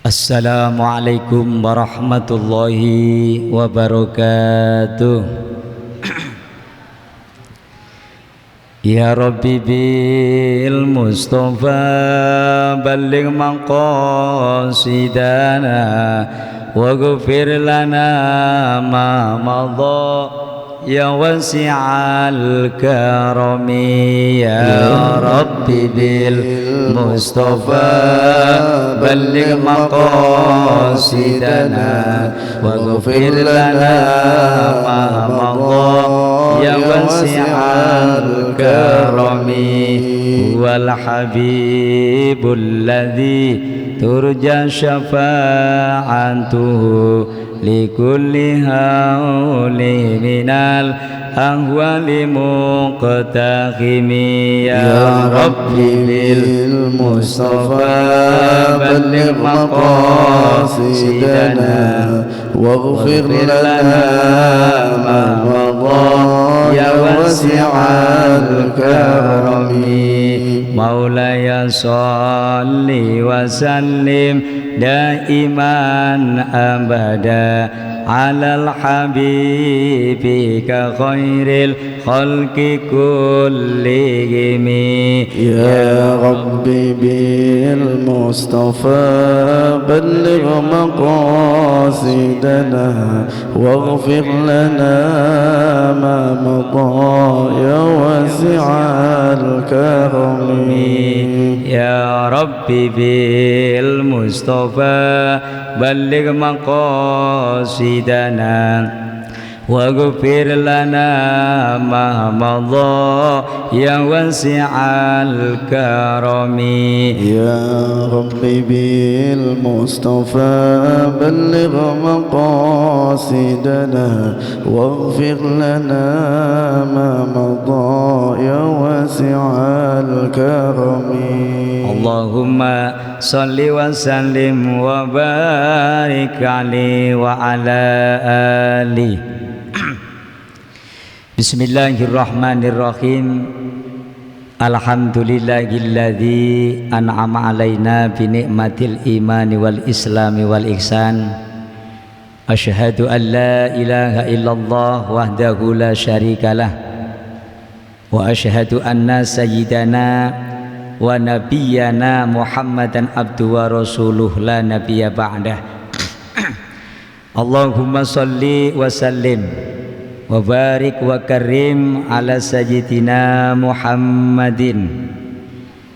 Assalamualaikum warahmatullahi wabarakatuh. Ya Rabbi bil Mustafa balligh maqasidana waghfir lana ma madha ya wasi'al karami. Ya Rabbi bil Mustafa balligh maqasidana waghfir lana ma madha ya wasi'al karami. Wal habibul ladzi turja syafa'atuhu likulli hauli minal ahwali muqtakhimi. Ya Rabbi bil Mustafa balligh maqasidana waghfir lana ma madha ya wasi'al karami. Maulaya sholli wa sallim daiman abada alal habibika khairil khalqi kullihim. Ya Rabbi bil Mustafa balligh maqasidana waghfir lana ma madha ya wasi'al karami. Ya Rabbi bil Mustafa balligh maqasidana waghfir lana ma madha ya wasi'al karami. Ya Rabbi bil Mustafa balligh maqasidana waghfir lana ma madha ya wasi'al karami. Allahumma salli wa sallim wa barik alaihi wa ala alihi. Bismillahirrahmanirrahim. Alhamdulillahilladzi an'ama alaina bi ni'matil imani wal islami wal ihsan. Asyhadu an la ilaha illallah wahdahu la syarikalah wa asyhadu anna sayyidana wa nabiyyana Muhammadan abdu wa rasuluh la nabiyya ba'dah. Allahumma salli wa sallim wa barik wa karim ala sayyidina Muhammadin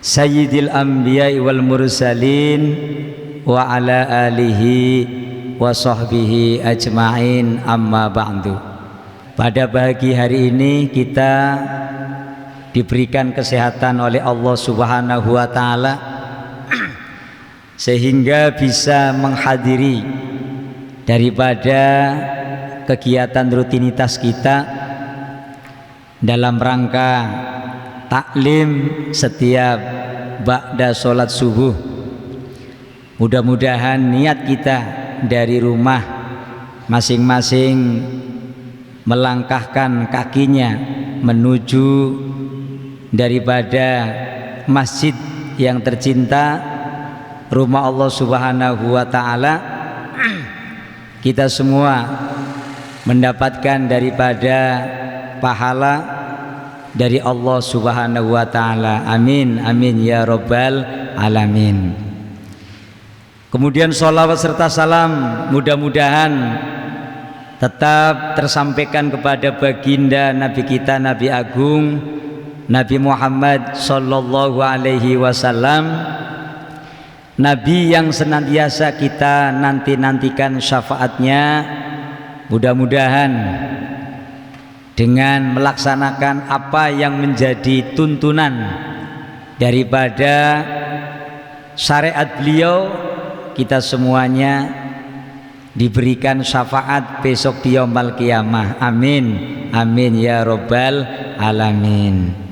sayyidil anbiya'i wal mursalin wa ala alihi wa sahbihi ajma'in, amma ba'du. Pada pagi hari ini kita diberikan kesehatan oleh Allah Subhanahu wa taala sehingga bisa menghadiri daripada kegiatan rutinitas kita dalam rangka taklim setiap ba'da sholat subuh. Mudah-mudahan niat kita dari rumah masing-masing melangkahkan kakinya menuju daripada masjid yang tercinta, rumah Allah Subhanahu wa taala, kita semua mendapatkan daripada pahala dari Allah Subhanahu wa taala. Amin amin ya rabbal alamin. Kemudian sholawat serta salam mudah-mudahan tetap tersampaikan kepada baginda Nabi kita, Nabi Agung Nabi Muhammad sallallahu alaihi wasallam, Nabi yang senantiasa kita nanti-nantikan syafaatnya. Mudah-mudahan dengan melaksanakan apa yang menjadi tuntunan daripada syariat beliau, kita semuanya diberikan syafaat besok di yaumul qiyamah. Amin amin ya rabbal alamin.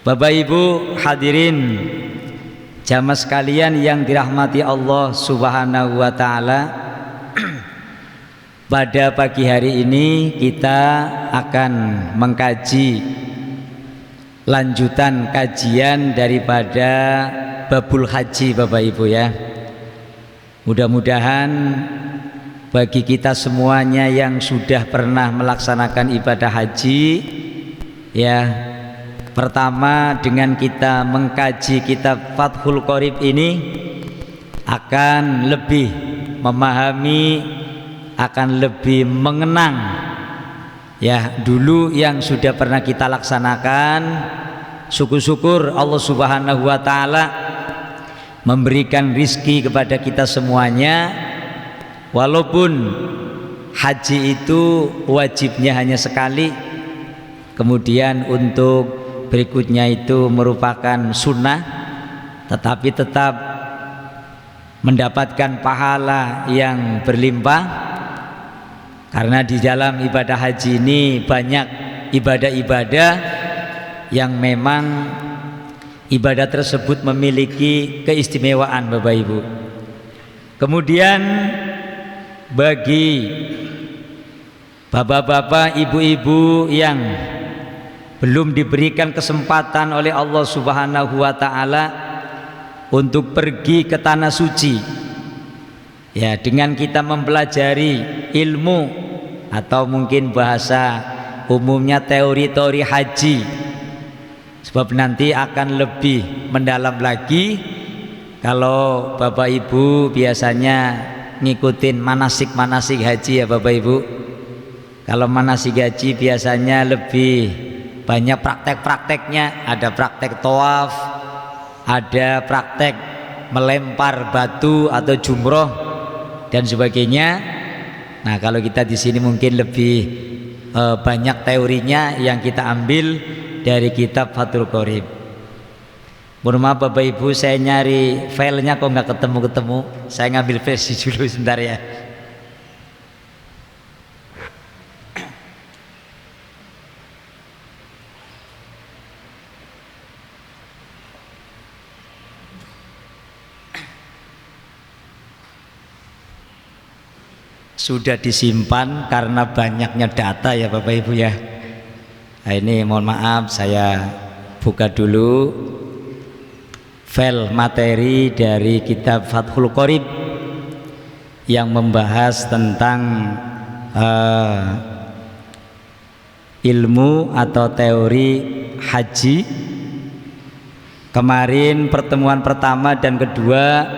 Bapak Ibu hadirin jamaah sekalian yang dirahmati Allah Subhanahu wa taala, pada pagi hari ini kita akan mengkaji lanjutan kajian daripada babul haji Bapak Ibu ya. Mudah-mudahan bagi kita semuanya yang sudah pernah melaksanakan ibadah haji, ya, pertama dengan kita mengkaji kitab Fathul Qorib ini akan lebih memahami, akan lebih mengenang ya dulu yang sudah pernah kita laksanakan. Syukur-syukur Allah Subhanahu wa taala memberikan rizki kepada kita semuanya, walaupun haji itu wajibnya hanya sekali, kemudian untuk berikutnya itu merupakan sunnah, tetapi tetap mendapatkan pahala yang berlimpah, karena di dalam ibadah haji ini banyak ibadah-ibadah yang memang ibadah tersebut memiliki keistimewaan, Bapak Ibu. Kemudian bagi bapak-bapak, ibu-ibu yang belum diberikan kesempatan oleh Allah Subhanahu wa taala untuk pergi ke tanah suci, ya, dengan kita mempelajari ilmu atau mungkin bahasa umumnya teori-teori haji, sebab nanti akan lebih mendalam lagi kalau Bapak Ibu biasanya ngikutin manasik haji, ya Bapak Ibu. Kalau manasik haji biasanya lebih banyak praktek-prakteknya, ada praktek tawaf, ada praktek melempar batu atau jumroh dan sebagainya. Nah, kalau kita di sini mungkin lebih banyak teorinya yang kita ambil dari kitab Fathul Qorib. Mohon maaf Bapak Ibu, saya nyari filenya kok nggak ketemu-ketemu. Saya ngambil versi dulu sebentar ya. Sudah disimpan karena banyaknya data ya Bapak Ibu ya. Nah, ini mohon maaf, saya buka dulu file materi dari kitab Fathul Qorib yang membahas tentang ilmu atau teori haji. Kemarin pertemuan pertama dan kedua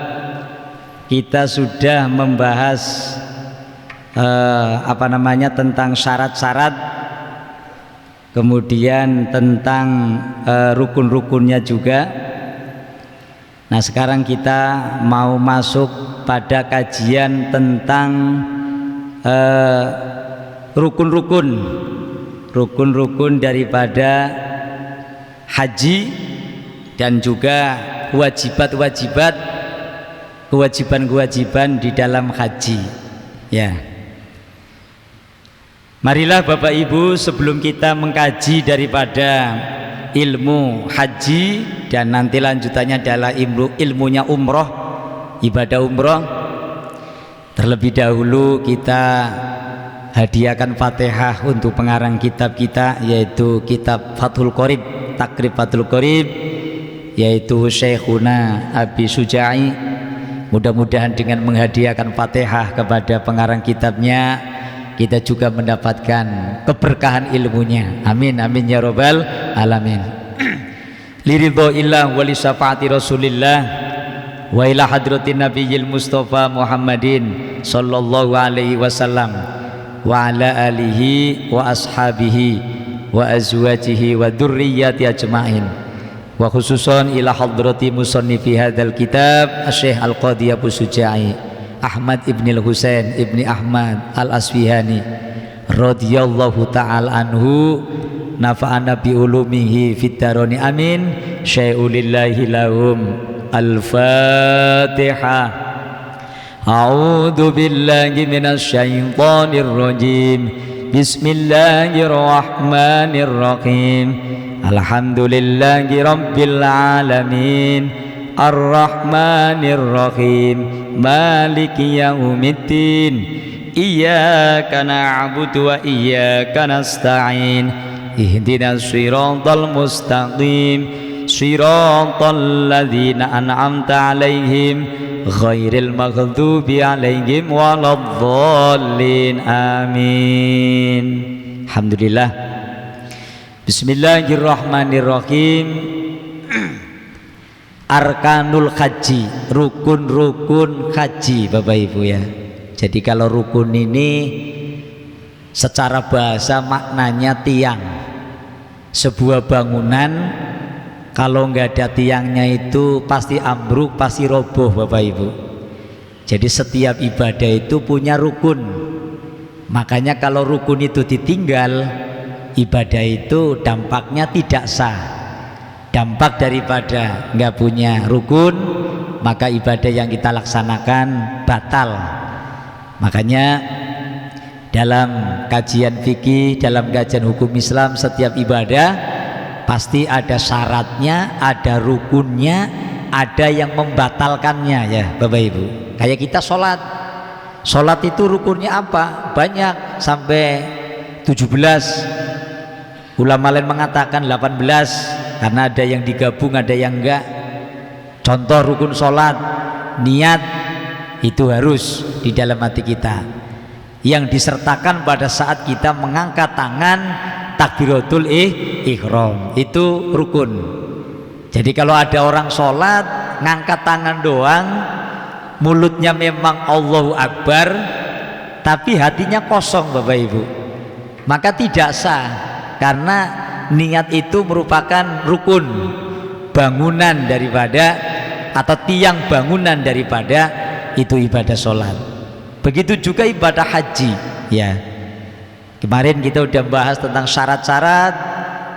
kita sudah membahas tentang syarat-syarat, kemudian tentang rukun-rukunnya juga. Nah, sekarang kita mau masuk pada kajian tentang rukun-rukun daripada haji dan juga kewajiban di dalam haji, ya. Marilah Bapak Ibu, sebelum kita mengkaji daripada ilmu haji dan nanti lanjutannya adalah ilmunya umroh, ibadah umroh, terlebih dahulu kita hadiahkan Fatihah untuk pengarang kitab kita, yaitu kitab Fathul Qorib, takrib Fathul Qorib, yaitu Syekhuna Abi Suja'i. Mudah-mudahan dengan menghadiahkan Fatihah kepada pengarang kitabnya, kita juga mendapatkan keberkahan ilmunya. Amin amin ya robbal alamin. Liridhoillah wa li syafaati rasulillah wa ila hadratin nabiyil mustafa Muhammadin sallallahu alaihi wasallam wa ala alihi wa ashabihi wa azwajihi wa dzurriyyati ajmain, wa khususan ila hadrati musannifi hadzal kitab Syekh Al-Qadhi Abu Suja'i Ahmad ibn al-Husain ibn Ahmad al-Asfihani radhiyallahu ta'ala anhu, nafa'ana bi ulumihi fid daroni amin. Syai'ulillahi lahum. Al-Fatihah. A'udzu billahi minasy syaithanir rajim. Bismillahirrahmanirrahim. Alhamdulillahi rabbil alamin. Ar-Rahmanir-Rahim. Maliki yaumiddin. Iyyaka na'budu wa iyyaka nasta'in. Ihdinas siratal mustaqim. Shiratal ladzina an'amta 'alaihim ghairil maghdubi 'alaihim waladdallin. Amin. Alhamdulillah. Bismillahirrahmanirrahim. Arkanul haji, rukun-rukun haji Bapak Ibu ya. Jadi kalau rukun ini secara bahasa maknanya tiang. Sebuah bangunan kalau nggak ada tiangnya itu pasti ambruk, pasti roboh Bapak Ibu. Jadi setiap ibadah itu punya rukun. Makanya kalau rukun itu ditinggal, ibadah itu dampaknya tidak sah. Dampak daripada nggak punya rukun, maka ibadah yang kita laksanakan batal. Makanya dalam kajian fikih, dalam kajian hukum Islam, setiap ibadah pasti ada syaratnya, ada rukunnya, ada yang membatalkannya ya Bapak Ibu. Kayak kita sholat itu rukunnya apa? Banyak, sampai 17. Ulama lain mengatakan 18 karena ada yang digabung, ada yang enggak. Contoh rukun sholat, niat itu harus di dalam hati kita, yang disertakan pada saat kita mengangkat tangan takbiratul ihram, itu rukun. Jadi kalau ada orang sholat ngangkat tangan doang, mulutnya memang Allahu Akbar, tapi hatinya kosong Bapak Ibu, maka tidak sah, karena niat itu merupakan rukun bangunan daripada, atau tiang bangunan daripada itu ibadah sholat. Begitu juga ibadah haji ya. Kemarin kita udah bahas tentang syarat-syarat,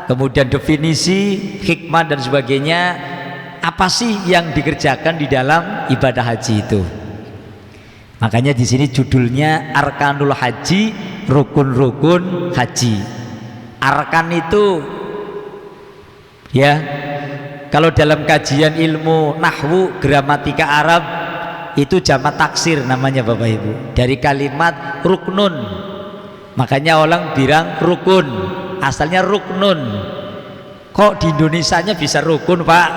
kemudian definisi, hikmah dan sebagainya. Apa sih yang dikerjakan di dalam ibadah haji itu? Makanya di sini judulnya Arkanul Haji, rukun-rukun haji. Arkan itu ya, kalau dalam kajian ilmu nahwu, gramatika Arab, itu jamak taksir namanya Bapak Ibu, dari kalimat ruknun. Makanya orang bilang rukun, asalnya ruknun. Kok di Indonesianya bisa rukun Pak?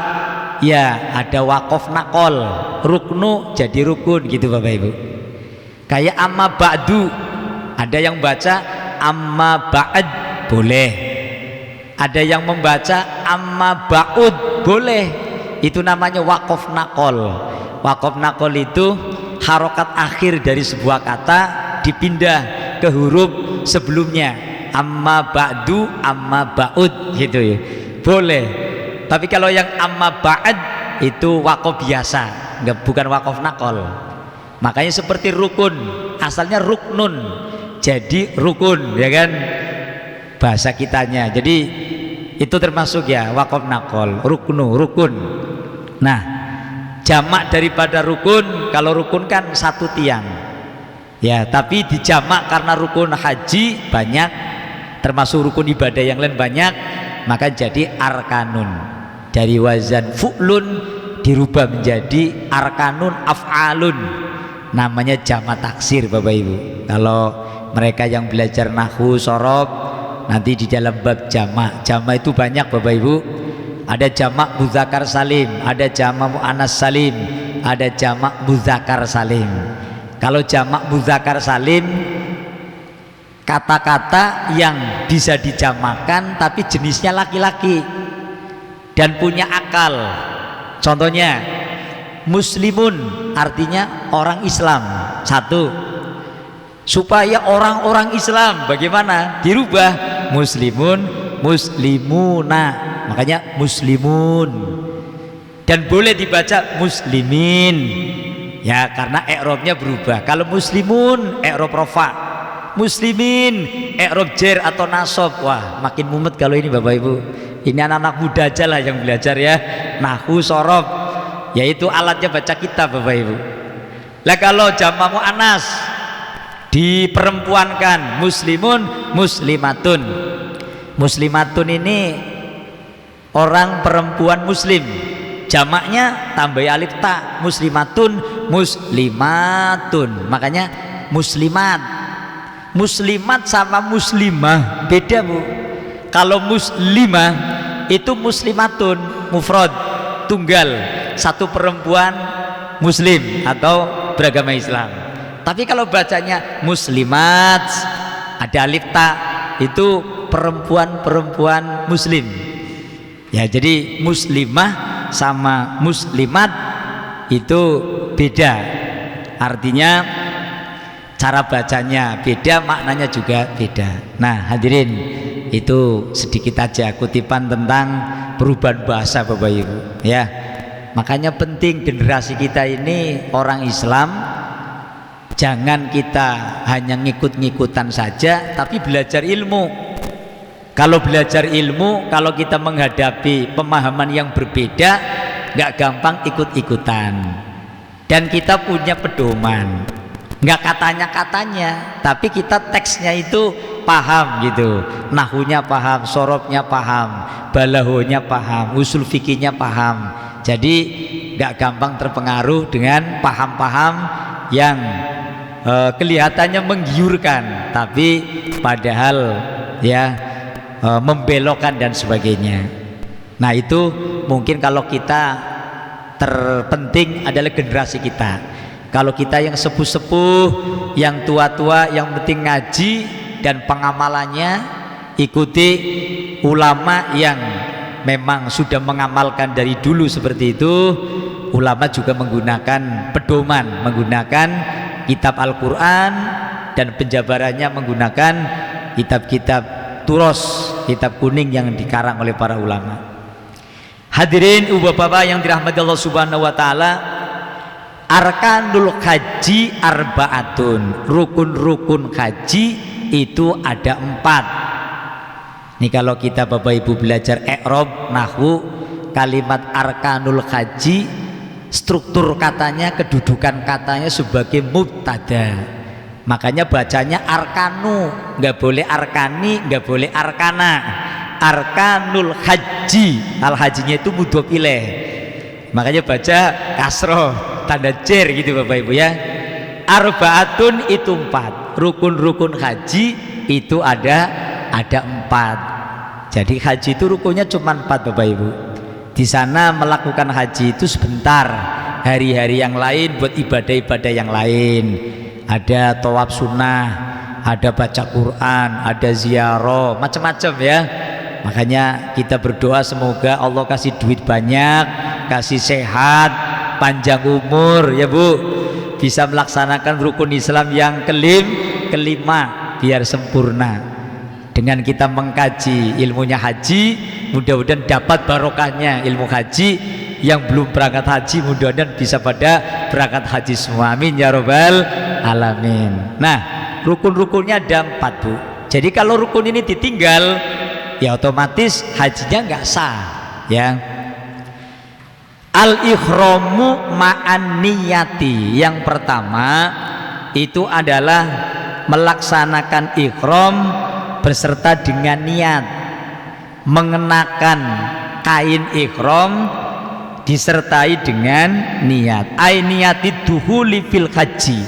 Ya ada wakof nakol, ruknu jadi rukun gitu Bapak Ibu. Kayak amma ba'du, ada yang baca amma ba'd, boleh. Ada yang membaca amma ba'ud, boleh. Itu namanya wakof nakol. Wakof nakol itu harokat akhir dari sebuah kata dipindah ke huruf sebelumnya, amma ba'du, amma ba'ud gitu ya, boleh. Tapi kalau yang amma ba'd itu wakof biasa, bukan wakof nakol. Makanya seperti rukun, asalnya ruknun jadi rukun ya kan bahasa kitanya. Jadi itu termasuk ya wakof nakol, ruknu, rukun. Nah, jamak daripada rukun, kalau rukun kan satu tiang ya, tapi dijamak karena rukun haji banyak, termasuk rukun ibadah yang lain banyak, maka jadi arkanun. Dari wazan fu'lun dirubah menjadi arkanun af'alun, namanya jamak taksir Bapak Ibu. Kalau mereka yang belajar nahwu sorob, nanti di dalam bab jamak, jamak itu banyak Bapak Ibu. Ada jamak muzakkar salim, ada jamak muannas salim, ada jamak muzakkar salim. Kalau jamak muzakkar salim, kata-kata yang bisa dijamakkan tapi jenisnya laki-laki dan punya akal. Contohnya muslimun, artinya orang Islam. Satu, supaya orang-orang Islam bagaimana? Dirubah muslimun, muslimuna, makanya muslimun. Dan boleh dibaca muslimin ya, karena i'rabnya berubah. Kalau muslimun i'rab rafa, muslimin i'rab jar atau nasab. Wah makin mumet kalau ini Bapak Ibu. Ini anak-anak muda aja lah yang belajar ya nahwu sorob, yaitu alatnya baca kitab Bapak Ibu. Lah kalau jamak muannas diperempuankan, muslimun, muslimatun. Muslimatun ini orang perempuan muslim, jamaknya tambah alif ta, muslimatun, muslimatun. Makanya muslimat. Muslimat sama muslimah beda Bu. Kalau muslimah itu muslimatun mufrad, tunggal, satu perempuan muslim atau beragama Islam. Tapi kalau bacanya muslimat, ada alif ta, itu perempuan-perempuan muslim. Ya, jadi muslimah sama muslimat itu beda. Artinya cara bacanya beda, maknanya juga beda. Nah, hadirin, itu sedikit aja kutipan tentang perubahan bahasa Bapak Ibu, ya. Makanya penting generasi kita ini orang Islam, jangan kita hanya ngikut-ngikutan saja, tapi belajar ilmu. Kalau belajar ilmu, kalau kita menghadapi pemahaman yang berbeda, nggak gampang ikut-ikutan. Dan kita punya pedoman, nggak katanya-katanya, tapi kita teksnya itu paham gitu, nahunya paham, sorobnya paham, balahonya paham, usul fikihnya paham. Jadi nggak gampang terpengaruh dengan paham-paham yang kelihatannya menggiurkan, tapi padahal ya membelokkan dan sebagainya. Nah, itu mungkin kalau kita terpenting adalah generasi kita. Kalau kita yang sepuh-sepuh, yang tua-tua, yang penting ngaji dan pengamalannya ikuti ulama yang memang sudah mengamalkan dari dulu seperti itu. Ulama juga menggunakan pedoman, menggunakan kitab Al-Quran, dan penjabarannya menggunakan kitab-kitab turos, kitab kuning yang dikarang oleh para ulama. Hadirin ibu bapak yang dirahmati Allah Subhanahu wa taala, arkanul haji arbaatun, rukun-rukun haji itu ada 4. Nih kalau kita Bapak Ibu belajar i'rab nahwu, kalimat arkanul haji, struktur katanya, kedudukan katanya sebagai mubtada. Makanya bacanya arkanu, nggak boleh arkani, nggak boleh arkana. Arkanul haji, al hajinya itu mudhof ilaih. Makanya baca kasroh, tanda jer gitu Bapak Ibu ya. Arbaatun itu 4. Rukun-rukun haji itu ada 4. Jadi haji itu rukunnya cuma 4 Bapak Ibu. Di sana melakukan haji itu sebentar. Hari-hari yang lain buat ibadah-ibadah yang lain. Ada tawaf sunnah, ada baca Quran, ada ziarah, macam-macam ya. Makanya kita berdoa semoga Allah kasih duit banyak, kasih sehat, panjang umur ya Bu, bisa melaksanakan rukun Islam yang kelima biar sempurna. Dengan kita mengkaji ilmunya haji, mudah-mudahan dapat barokahnya ilmu haji. Yang belum berangkat haji mudah-mudahan bisa pada berangkat haji semua, amin ya robbal alamin. Nah, rukun-rukunnya ada 4 Bu. Jadi kalau rukun ini ditinggal, ya otomatis hajinya nggak sah ya. Al-ikhramu ma'an niyati, yang pertama itu adalah melaksanakan ikhram beserta dengan niat, mengenakan kain ikhram disertai dengan niat. Ai niyati duhuli fil haji,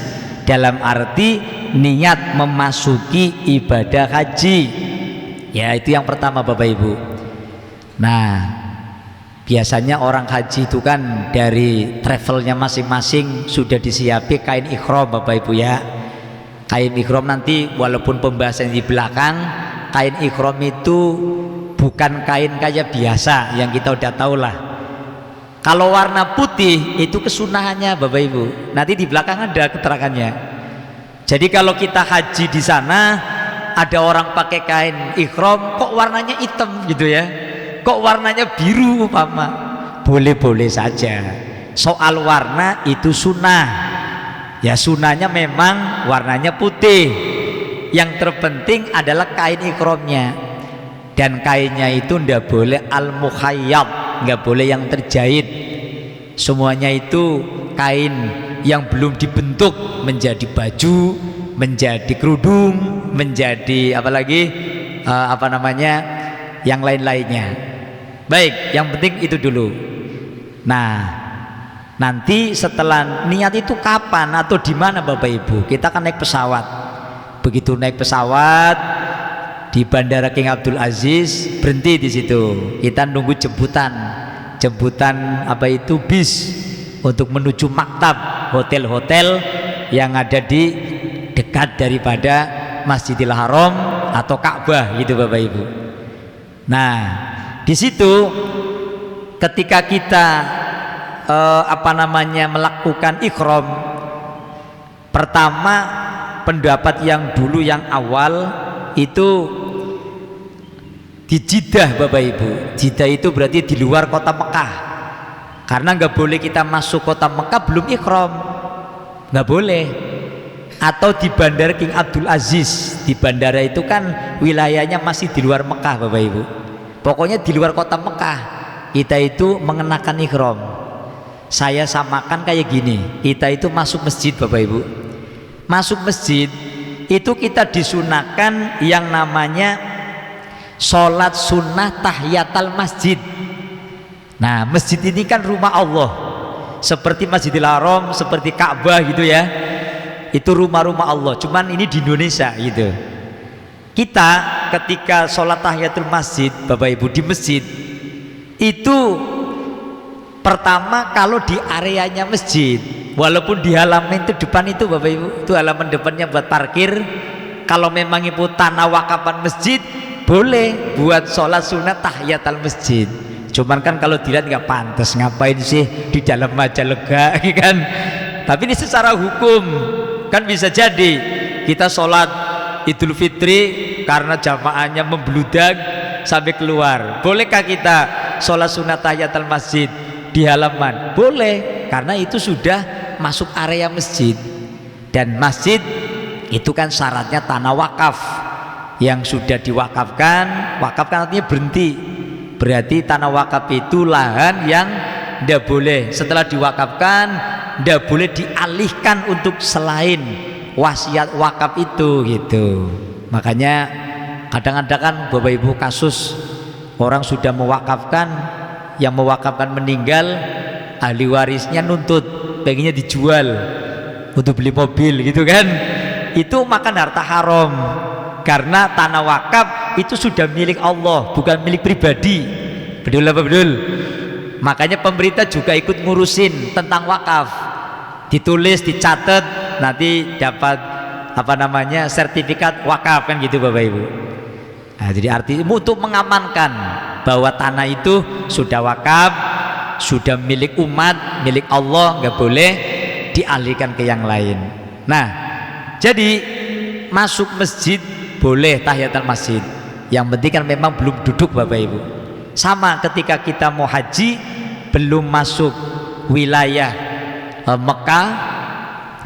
dalam arti niat memasuki ibadah haji. Ya, itu yang pertama Bapak Ibu. Nah, biasanya orang haji itu kan dari travelnya masing-masing sudah disiapi kain ikhram Bapak Ibu ya. Kain ikhram nanti walaupun pembahasan di belakang, kain ikhram itu bukan kain kayak biasa yang kita udah tahu lah. Kalau warna putih itu kesunahannya Bapak Ibu. Nanti di belakang ada keterangannya. Jadi kalau kita haji di sana, ada orang pakai kain ikhram kok warnanya hitam gitu ya, kok warnanya biru umpama, boleh-boleh saja. Soal warna itu sunnah ya, sunnahnya memang warnanya putih. Yang terpenting adalah kain ikhramnya, dan kainnya itu ndak boleh al-mukhayyab, nggak boleh yang terjahit. Semuanya itu kain yang belum dibentuk menjadi baju, menjadi kerudung, menjadi apalagi yang lain-lainnya. Baik, yang penting itu dulu. Nah, nanti setelah niat itu kapan atau di mana Bapak Ibu? Kita kan naik pesawat. Begitu naik pesawat, di Bandara King Abdul Aziz, berhenti di situ. Kita nunggu jemputan apa itu bis untuk menuju maktab hotel-hotel yang ada di dekat daripada Masjidil Haram atau Ka'bah gitu Bapak Ibu. Nah, di situ ketika kita melakukan ihram, pertama pendapat yang dulu yang awal itu di Jeddah Bapak Ibu. Jeddah itu berarti di luar kota Mekah, karena nggak boleh kita masuk kota Mekah belum ihram, nggak boleh. Atau di Bandara King Abdul Aziz, di bandara itu kan wilayahnya masih di luar Mekah Bapak Ibu, pokoknya di luar kota Mekah kita itu mengenakan ihram. Saya samakan kayak gini, kita itu masuk masjid Bapak Ibu, masuk masjid itu kita disunahkan yang namanya sholat sunnah tahiyatul masjid. Nah, masjid ini kan rumah Allah, seperti Masjidil Haram, seperti Ka'bah gitu ya, itu rumah-rumah Allah, cuman ini di Indonesia gitu. Kita ketika sholat tahiyatul masjid Bapak Ibu di masjid itu pertama kalau di areanya masjid, walaupun di halaman itu depan itu Bapak Ibu, itu halaman depannya buat parkir, kalau memang itu tanah wakapan masjid boleh buat sholat sunat tahiyatul masjid. Cuman kan kalau dilihat nggak pantas, ngapain sih di dalam aja lega kan. Tapi ini secara hukum kan bisa jadi kita sholat Idul Fitri karena jamaahnya membludak sampai keluar, bolehkah kita sholat sunat tahiyatul masjid di halaman? Boleh, karena itu sudah masuk area masjid. Dan masjid itu kan syaratnya tanah wakaf yang sudah diwakafkan. Wakaf kan artinya berhenti, berarti tanah wakaf itu lahan yang tidak boleh setelah diwakafkan, tidak boleh dialihkan untuk selain wasiat wakaf itu gitu. Makanya kadang-kadang kan Bapak Ibu kasus orang sudah mewakafkan, yang mewakafkan meninggal, ahli warisnya nuntut pengennya dijual untuk beli mobil gitu kan. Itu makan harta haram, karena tanah wakaf itu sudah milik Allah, bukan milik pribadi. Betul apa betul? Makanya pemerintah juga ikut ngurusin tentang wakaf, ditulis, dicatat, nanti dapat sertifikat wakaf kan gitu Bapak Ibu. Nah, jadi artinya untuk mengamankan bahwa tanah itu sudah wakaf, sudah milik umat, milik Allah, nggak boleh dialihkan ke yang lain. Nah, jadi masuk masjid boleh tahiyatul masjid, yang penting kan memang belum duduk Bapak Ibu. Sama ketika kita mau haji, belum masuk wilayah Mekah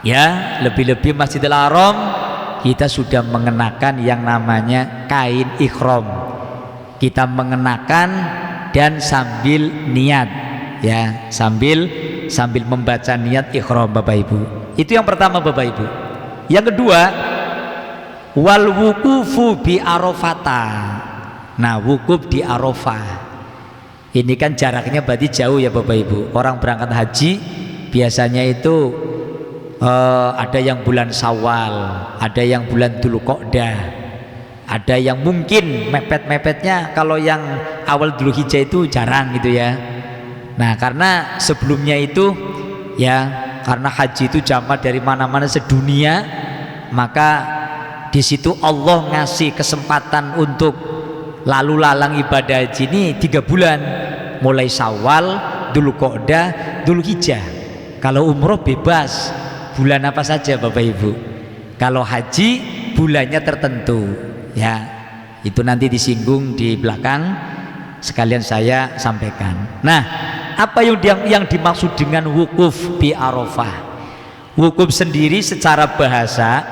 ya, lebih-lebih Masjidil Haram, kita sudah mengenakan yang namanya kain ihram. Kita mengenakan dan sambil niat ya, sambil membaca niat ihram Bapak Ibu. Itu yang pertama Bapak Ibu. Yang kedua, wal wukufu bi Arafata. Nah, wukuf di Arafah ini kan jaraknya berarti jauh ya Bapak Ibu. Orang berangkat haji biasanya itu ada yang bulan Syawal, ada yang bulan Dzulqa'dah, ada yang mungkin mepet-mepetnya kalau yang awal Dzulhijjah itu jarang gitu ya. Nah, karena sebelumnya itu ya, karena haji itu jamaah dari mana-mana sedunia, maka di situ Allah ngasih kesempatan untuk lalu lalang ibadah haji ini 3 bulan, mulai Syawal, Dzulqa'dah, Dzulhijjah. Kalau umroh bebas bulan apa saja Bapak Ibu. Kalau haji bulannya tertentu ya, itu nanti disinggung di belakang, sekalian saya sampaikan. Nah, apa yang dimaksud dengan wukuf bi Arafah? Wukuf sendiri secara bahasa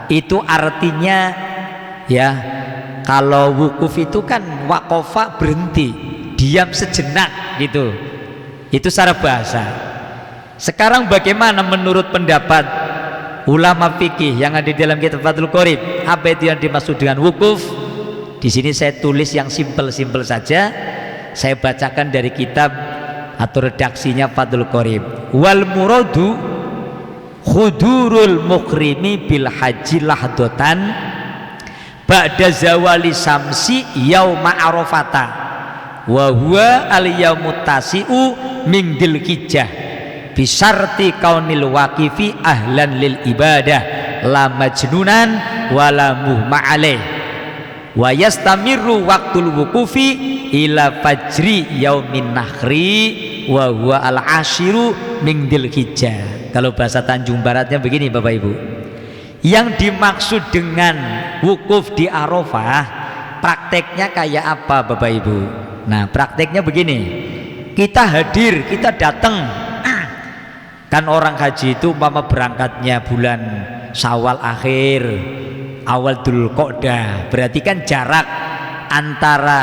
itu artinya ya, kalau wukuf itu kan wakofa, berhenti, diam sejenak gitu. Itu secara bahasa. Sekarang bagaimana menurut pendapat ulama fikih yang ada di dalam kitab Fathul Qorib? Apa itu yang dimaksud dengan wukuf? Di sini saya tulis yang simpel-simpel saja. Saya bacakan dari kitab atau redaksinya Fathul Qorib. Wal muradu khudurul mukrimi bil haji lahdotan ba'da zawali samsi yauma arafata wa huwa al yaumut tasi'u min dzulhijjah bisarti kaunil waqifi ahlan lil ibadah la majnunan wala muhma'aleh wa yastamirru waqtul wukufi ila fajri yaumin nahri wa huwa al ashiru min dzulhijjah. Kalau bahasa Tanjung Baratnya begini Bapak Ibu, yang dimaksud dengan wukuf di Arafah prakteknya kayak apa Bapak Ibu? Nah prakteknya begini, kita hadir, kita datang. Kan orang haji itu umpama berangkatnya bulan Syawal akhir, awal Dzulqa'dah, berarti kan jarak antara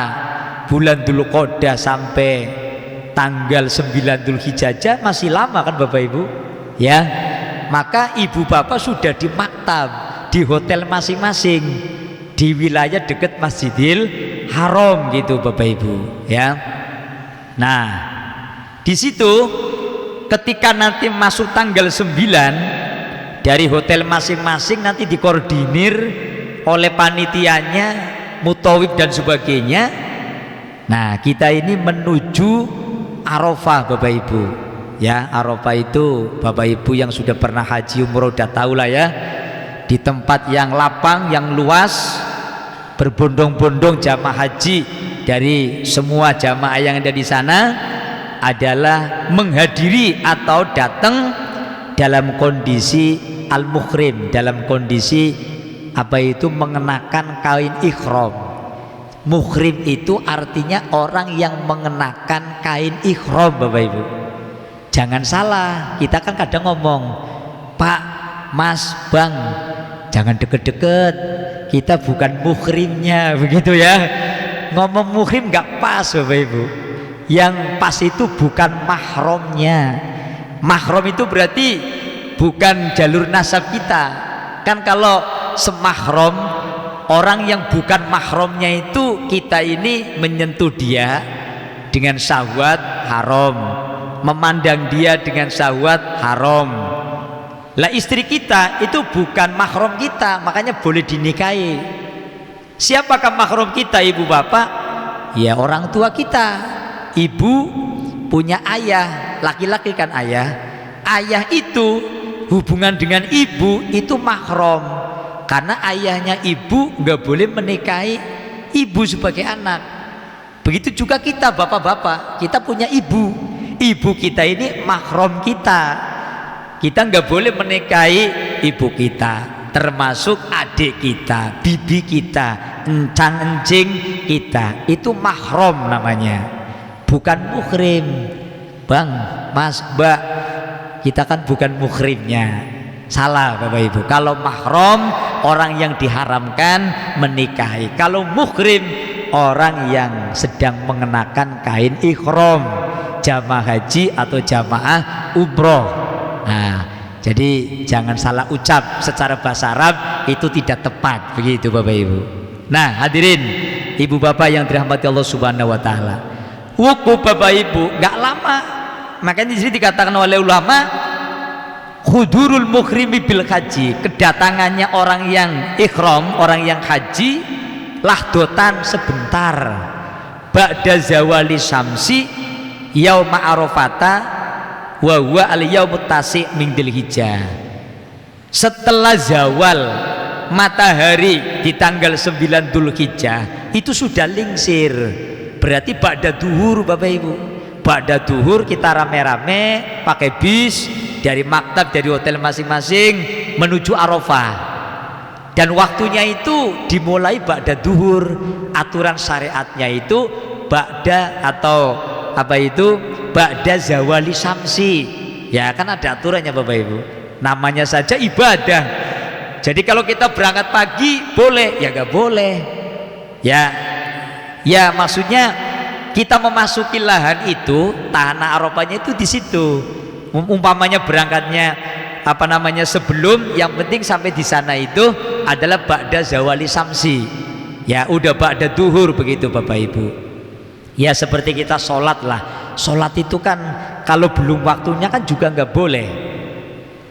bulan Dzulqa'dah sampai tanggal 9 Dzulhijjah masih lama kan Bapak Ibu? Ya, maka ibu bapak sudah di maktab, di hotel masing-masing, di wilayah dekat Masjidil Haram gitu Bapak Ibu ya. Nah di situ ketika nanti masuk tanggal 9 dari hotel masing-masing nanti dikoordinir oleh panitianya, mutawif dan sebagainya. Nah kita ini menuju Arafah Bapak Ibu ya. Arafah itu Bapak Ibu yang sudah pernah haji umroh udah tahu lah ya, di tempat yang lapang, yang luas, berbondong-bondong jamaah haji dari semua jamaah yang ada di sana adalah menghadiri atau datang dalam kondisi al-muhrim, dalam kondisi apa itu mengenakan kain ikhram. Muhrim itu artinya orang yang mengenakan kain ikhram Bapak Ibu. Jangan salah, kita kan kadang ngomong Pak, Mas, Bang, jangan deket-deket, kita bukan muhrimnya begitu ya. Ngomong muhrim nggak pas Bapak Ibu. Yang pas itu bukan mahramnya. Mahram itu berarti bukan jalur nasab kita. Kan kalau semahram, orang yang bukan mahramnya itu kita ini menyentuh dia dengan syahwat haram, memandang dia dengan syahwat haram. Lah istri kita itu bukan mahram kita, makanya boleh dinikahi. Siapakah mahram kita ibu bapak? Ya orang tua kita. Ibu punya ayah, laki-laki kan ayah. Ayah itu hubungan dengan ibu itu mahram, karena ayahnya ibu nggak boleh menikahi ibu sebagai anak. Begitu juga kita bapak-bapak, kita punya ibu. Ibu kita ini mahram kita. Kita nggak boleh menikahi ibu kita, termasuk adik kita, bibi kita, encang-encing kita. Itu mahram namanya, bukan muhrim. Bang, Mas, Mbak, kita kan bukan muhrimnya. Salah Bapak Ibu. Kalau mahram orang yang diharamkan menikahi. Kalau muhrim orang yang sedang mengenakan kain ikhram, jamaah haji atau jamaah umroh. Nah, jadi jangan salah ucap, secara bahasa Arab itu tidak tepat begitu Bapak Ibu. Nah hadirin ibu bapak yang dirahmati Allah Subhanahu wa taala, wukuf Bapak Ibu nggak lama. Makanya di sini dikatakan oleh ulama, hudurul muhrimi bil haji, kedatangannya orang yang ikhram, orang yang haji, lahdotan sebentar. Ba'da zawali samsi yauma arafata wa huwa al yaumut tasi' min dzulhijjah. Setelah zawal matahari di tanggal 9 Dzulhijjah itu sudah lingsir, berarti ba'da duhur Bapak Ibu. Ba'da duhur kita rame-rame pakai bis dari maktab, dari hotel masing-masing menuju Arafah, dan waktunya itu dimulai ba'da duhur. Aturan syariatnya itu ba'da atau apa itu ba'da zawali samsi. Ya kan ada aturannya Bapak Ibu, namanya saja ibadah. Jadi kalau kita berangkat pagi boleh, ya nggak boleh. Ya maksudnya kita memasuki lahan itu, tanah Arafahnya itu di situ. Umpamanya berangkatnya apa namanya sebelum, yang penting sampai di sana itu adalah ba'da zawali samsi. Ya udah ba'da duhur begitu Bapak Ibu. Ya seperti kita sholat lah. Sholat itu kan kalau belum waktunya kan juga nggak boleh.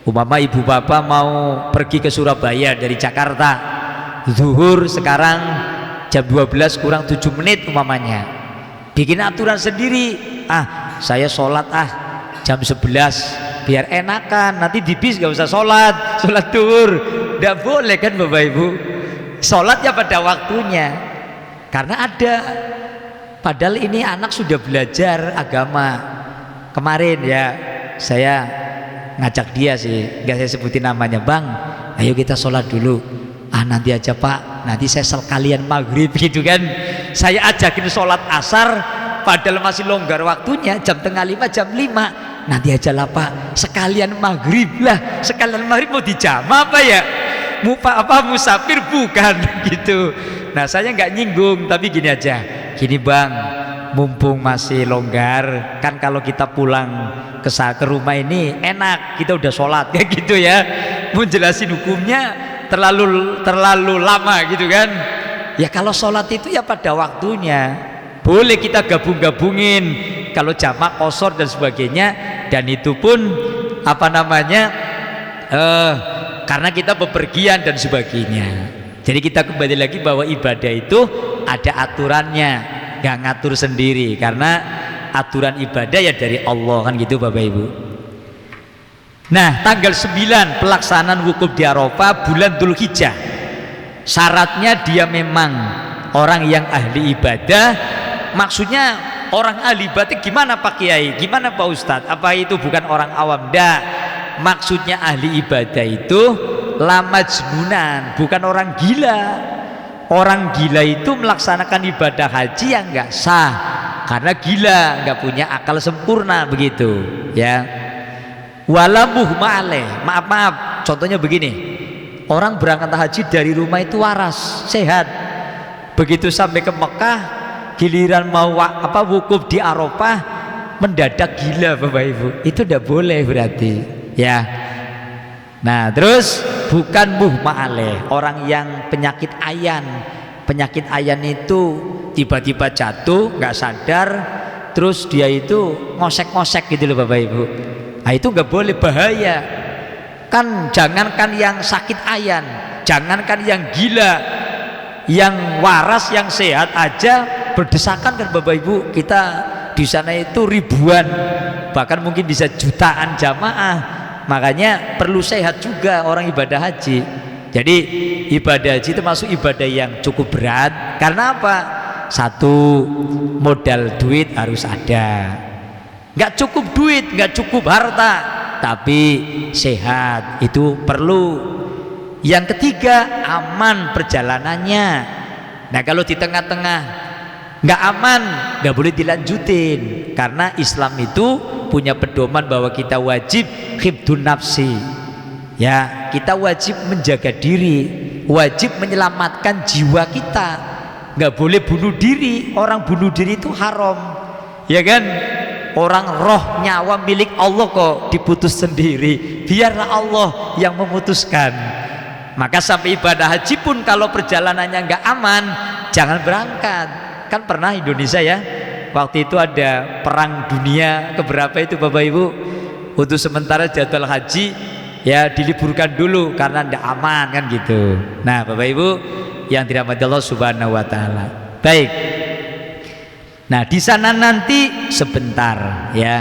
Umpama ibu bapak mau pergi ke Surabaya dari Jakarta, zuhur sekarang jam 12 kurang 7 menit umpamanya, bikin aturan sendiri, saya sholat jam 11 biar enakan, nanti di bis gak usah sholat zuhur. Tidak boleh kan Bapak Ibu, sholatnya pada waktunya. Karena ada, padahal ini anak sudah belajar agama. Kemarin ya saya ngajak dia sih, gak saya sebutin namanya, Bang ayo kita sholat dulu. Nanti aja Pak, nanti saya sekalian maghrib gitu kan. Saya ajakin sholat asar padahal masih longgar waktunya, jam 4:30 jam 5. Nanti aja lah Pak, sekalian maghrib lah. Sekalian maghrib mau dijama apa ya, musafir bukan gitu. Nah saya nggak nyinggung, tapi gini aja, gini Bang, mumpung masih longgar kan, kalau kita pulang ke rumah ini enak, kita udah sholat kayak gitu ya. Mau jelasin hukumnya terlalu lama gitu kan ya. Kalau sholat itu ya pada waktunya, boleh kita gabungin kalau jamak qashar dan sebagainya, dan itu pun karena kita bepergian dan sebagainya. Jadi kita kembali lagi bahwa ibadah itu ada aturannya, gak ngatur sendiri, karena aturan ibadah ya dari Allah kan gitu Bapak Ibu. Nah tanggal 9 pelaksanaan wukuf di Arafah bulan Dzulhijjah, syaratnya dia memang orang yang ahli ibadah. Maksudnya orang ahli ibadah gimana Pak Kiai, gimana Pak Ustadz, apa itu bukan orang awam? Ndak, maksudnya ahli ibadah itu la majnunan, bukan orang gila. Orang gila itu melaksanakan ibadah haji yang nggak sah, karena gila, nggak punya akal sempurna begitu ya. Wala muhma'aleh, maaf, contohnya begini, orang berangkat haji dari rumah itu waras, sehat, begitu sampai ke Mekah, giliran mau wukuf di Arafah mendadak gila Bapak Ibu, itu tidak boleh berarti ya. Nah terus bukan muhma'aleh, orang yang penyakit ayan. Penyakit ayan itu tiba-tiba jatuh nggak sadar, terus dia itu ngosek-ngosek gitu loh Bapak Ibu. Nah itu nggak boleh, bahaya kan. Jangankan yang sakit ayan, jangankan yang gila, yang waras, yang sehat aja berdesakan kan Bapak Ibu. Kita di sana itu ribuan, bahkan mungkin bisa jutaan jamaah. Makanya perlu sehat juga orang ibadah haji. Jadi ibadah haji itu masuk ibadah yang cukup berat. Karena apa? Satu, modal duit harus ada. Nggak cukup duit, nggak cukup harta, tapi sehat itu perlu. Yang ketiga, aman perjalanannya. Nah kalau di tengah-tengah nggak aman, nggak boleh dilanjutin. Karena Islam itu punya pedoman bahwa kita wajib hifdun nafsi ya, kita wajib menjaga diri, wajib menyelamatkan jiwa kita, nggak boleh bunuh diri. Orang bunuh diri itu haram ya kan. Orang roh nyawa milik Allah kok diputus sendiri, biarlah Allah yang memutuskan. Maka sampai ibadah haji pun kalau perjalanannya nggak aman, jangan berangkat. Kan pernah Indonesia ya, waktu itu ada perang dunia keberapa itu Bapak Ibu, untuk sementara jadwal haji ya diliburkan dulu karena tidak aman kan gitu. Nah Bapak Ibu yang dirahmati Allah Subhanahu wa taala. Baik. Nah di sana nanti sebentar ya.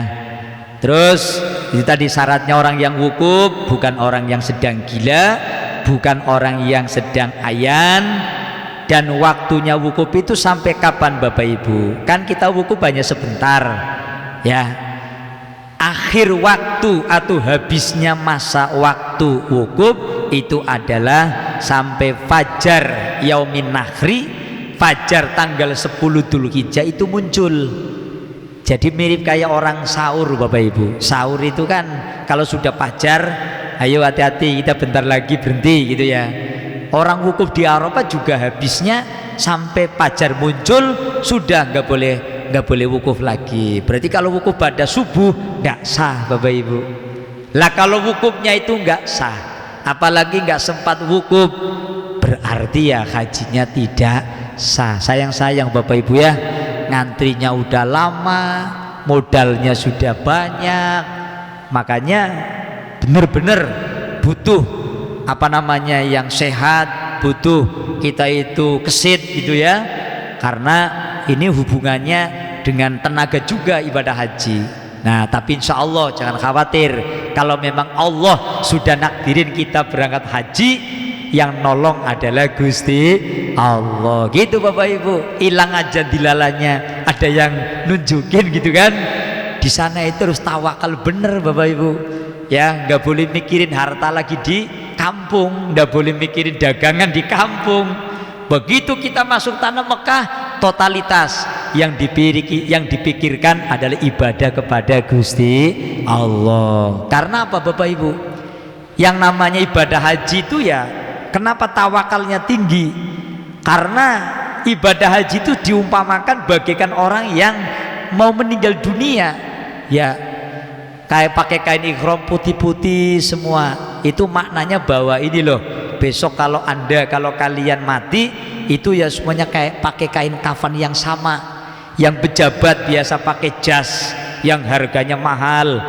Terus itu tadi syaratnya orang yang wukuf bukan orang yang sedang gila, bukan orang yang sedang ayan, dan waktunya wukuf itu sampai kapan Bapak Ibu? Kan kita wukuf hanya sebentar ya. Akhir waktu atau habisnya masa waktu wukuf itu adalah sampai fajar yaumin nahri, fajar tanggal 10 Dzulhijjah itu muncul. Jadi mirip kayak orang sahur Bapak Ibu. Sahur itu kan kalau sudah fajar, ayo hati-hati kita bentar lagi berhenti gitu ya. Orang wukuf di Arafah juga habisnya sampai fajar muncul, sudah nggak boleh wukuf lagi. Berarti kalau wukuf pada subuh nggak sah Bapak Ibu. Lah kalau wukufnya itu nggak sah, apalagi nggak sempat wukuf, berarti ya hajinya tidak sah. Sayang Bapak Ibu ya, ngantrinya udah lama, modalnya sudah banyak, makanya benar-benar butuh yang sehat, butuh kita itu kesit gitu ya, karena ini hubungannya dengan tenaga juga ibadah haji. Nah tapi insya Allah jangan khawatir, kalau memang Allah sudah nakdirin kita berangkat haji, yang nolong adalah Gusti Allah gitu Bapak Ibu. Hilang aja dilalanya, ada yang nunjukin gitu kan. Di sana itu harus tawakal bener Bapak Ibu ya, nggak boleh mikirin harta lagi di kampung, nggak boleh mikirin dagangan di kampung. Begitu kita masuk tanah Mekah, totalitas yang dipikirkan adalah ibadah kepada Gusti Allah. Karena apa Bapak Ibu? Yang namanya ibadah haji itu ya, kenapa tawakalnya tinggi? Karena ibadah haji itu diumpamakan bagaikan orang yang mau meninggal dunia ya, kayak pakai kain ihram putih-putih semua. Itu maknanya bahwa ini loh, besok kalau kalian mati itu ya semuanya kayak pakai kain kafan yang sama. Yang pejabat biasa pakai jas yang harganya mahal,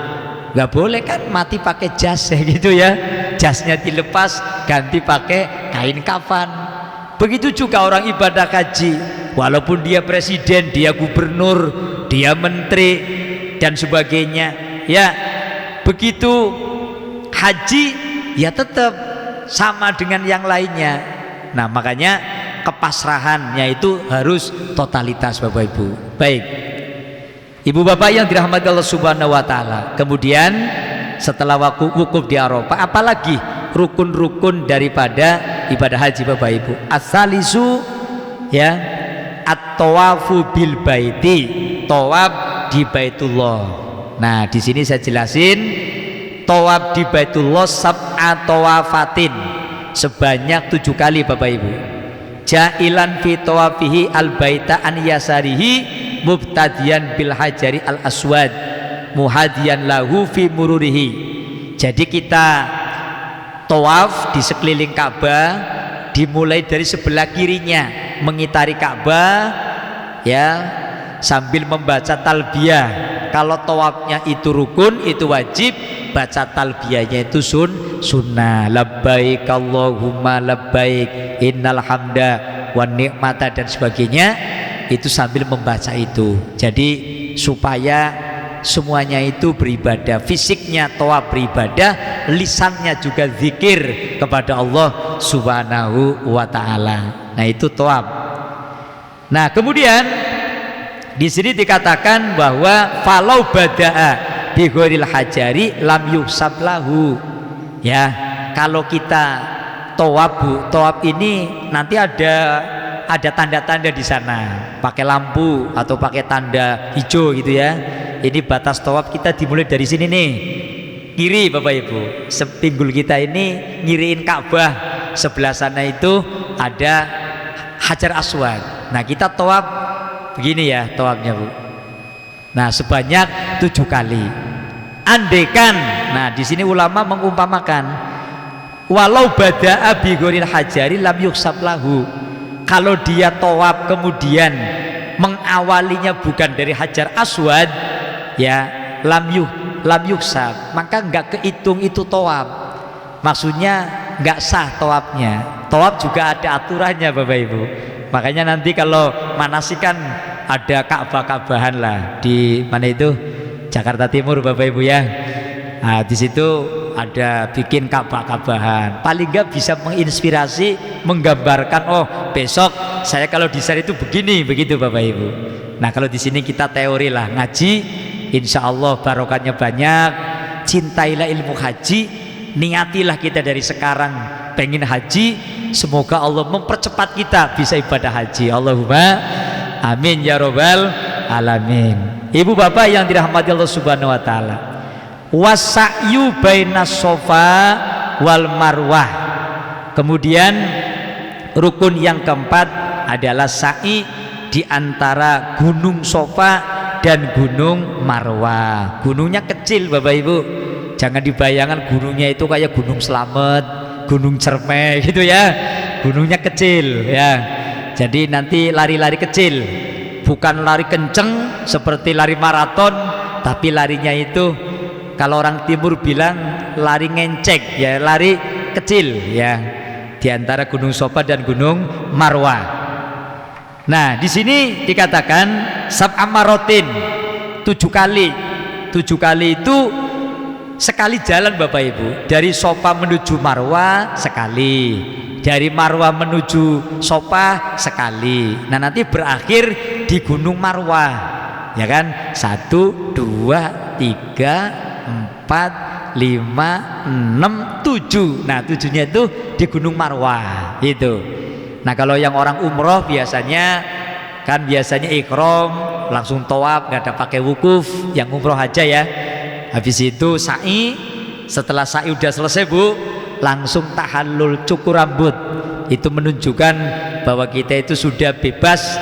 nggak boleh kan mati pakai jas ya gitu ya, jasnya dilepas ganti pakai kain kafan. Begitu juga orang ibadah haji, walaupun dia presiden, dia gubernur, dia menteri dan sebagainya ya, begitu haji ya tetap sama dengan yang lainnya. Nah makanya kepasrahannya itu harus totalitas Bapak Ibu. Baik Ibu Bapak yang dirahmati Allah Subhanahu wa taala. Kemudian setelah wukuf di Arafah, apalagi rukun-rukun daripada ibadah haji Bapak Ibu? As-salisu ya, at-tawafu bil baiti, tawaf di Baitullah. Nah di sini saya jelasin, tawaf di Baitullah sab'a tawafatin, sebanyak 7 kali Bapak Ibu. Jailan fi tawafihi al-baita an yasarihi mubtadiyan bil hajari al aswad muhadiyan lahu fi mururihi. Jadi kita tawaf di sekeliling Ka'bah, dimulai dari sebelah kirinya mengitari Ka'bah ya, sambil membaca talbiyah. Kalau tawafnya itu rukun, itu wajib, baca talbiyahnya itu sunnah. Labbaik Allahumma labbaik innal hamda wan ni'mata dan sebagainya, itu sambil membaca itu. Jadi supaya semuanya itu beribadah, fisiknya tawaf beribadah, lisannya juga zikir kepada Allah Subhanahu wa taala. Nah itu tawaf. Nah kemudian di sini dikatakan bahwa falau bada'a bi ghairil hajari lam yuhsab lahu. Ya, kalau kita tawaf ini nanti ada tanda-tanda di sana, pakai lampu atau pakai tanda hijau gitu ya. Ini batas tawaf kita dimulai dari sini nih, kiri Bapak Ibu. Sepinggul kita ini ngiriin Ka'bah, sebelah sana itu ada Hajar Aswad. Nah kita tawaf begini ya tawafnya Bu. Nah sebanyak 7 kali. Andekan, nah di sini ulama mengumpamakan, walau bada'a bi ghairil hajari lam yuhsab lahu. Kalau dia tawaf kemudian mengawalinya bukan dari Hajar Aswad ya, lam yuhsab, maka enggak kehitung itu tawaf. Maksudnya enggak sah tawafnya. Tawaf juga ada aturannya Bapak Ibu. Makanya nanti kalau manasikan ada Ka'bah-Ka'bahan lah di mana itu, Jakarta Timur Bapak Ibu ya. Nah di situ ada bikin Ka'bah-Ka'bahan, paling nggak bisa menginspirasi, menggambarkan, oh besok saya kalau di sana itu begini begitu Bapak Ibu. Nah kalau di sini kita teori lah, ngaji, insya Allah barokahnya banyak. Cintailah ilmu haji, niatilah kita dari sekarang pengen haji, semoga Allah mempercepat kita bisa ibadah haji. Allahumma amin ya robbal alamin. Ibu bapak yang dirahmati Allah Subhanahu wa taala, wasa'yu bainas sofa wal marwah. Kemudian rukun yang keempat adalah sa'i di antara gunung Sofa dan gunung Marwah. Gunungnya kecil Bapak Ibu, jangan dibayangkan gunungnya itu kayak gunung Slamet, gunung Cermai gitu ya. Gunungnya kecil ya. Jadi nanti lari-lari kecil, bukan lari kenceng seperti lari maraton, tapi larinya itu kalau orang timur bilang lari ngencek ya, lari kecil ya. di antara Gunung Sofa dan Gunung Marwah. Nah, di sini dikatakan sab'a marotin, 7 kali. 7 kali itu sekali jalan Bapak Ibu. Dari Sofa menuju Marwah sekali, dari Marwah menuju Sofa sekali. Nah, nanti berakhir di Gunung Marwah, ya kan? 1, 2, 3, 4, 5, 6, 7. Nah, 7-nya itu di Gunung Marwah itu. Nah, kalau yang orang umroh biasanya ihram langsung tawaf, nggak ada pakai wukuf. Yang umroh aja ya. Habis itu sa'i. Setelah sa'i udah selesai Bu, langsung tahallul, cukur rambut. Itu menunjukkan bahwa kita itu sudah bebas,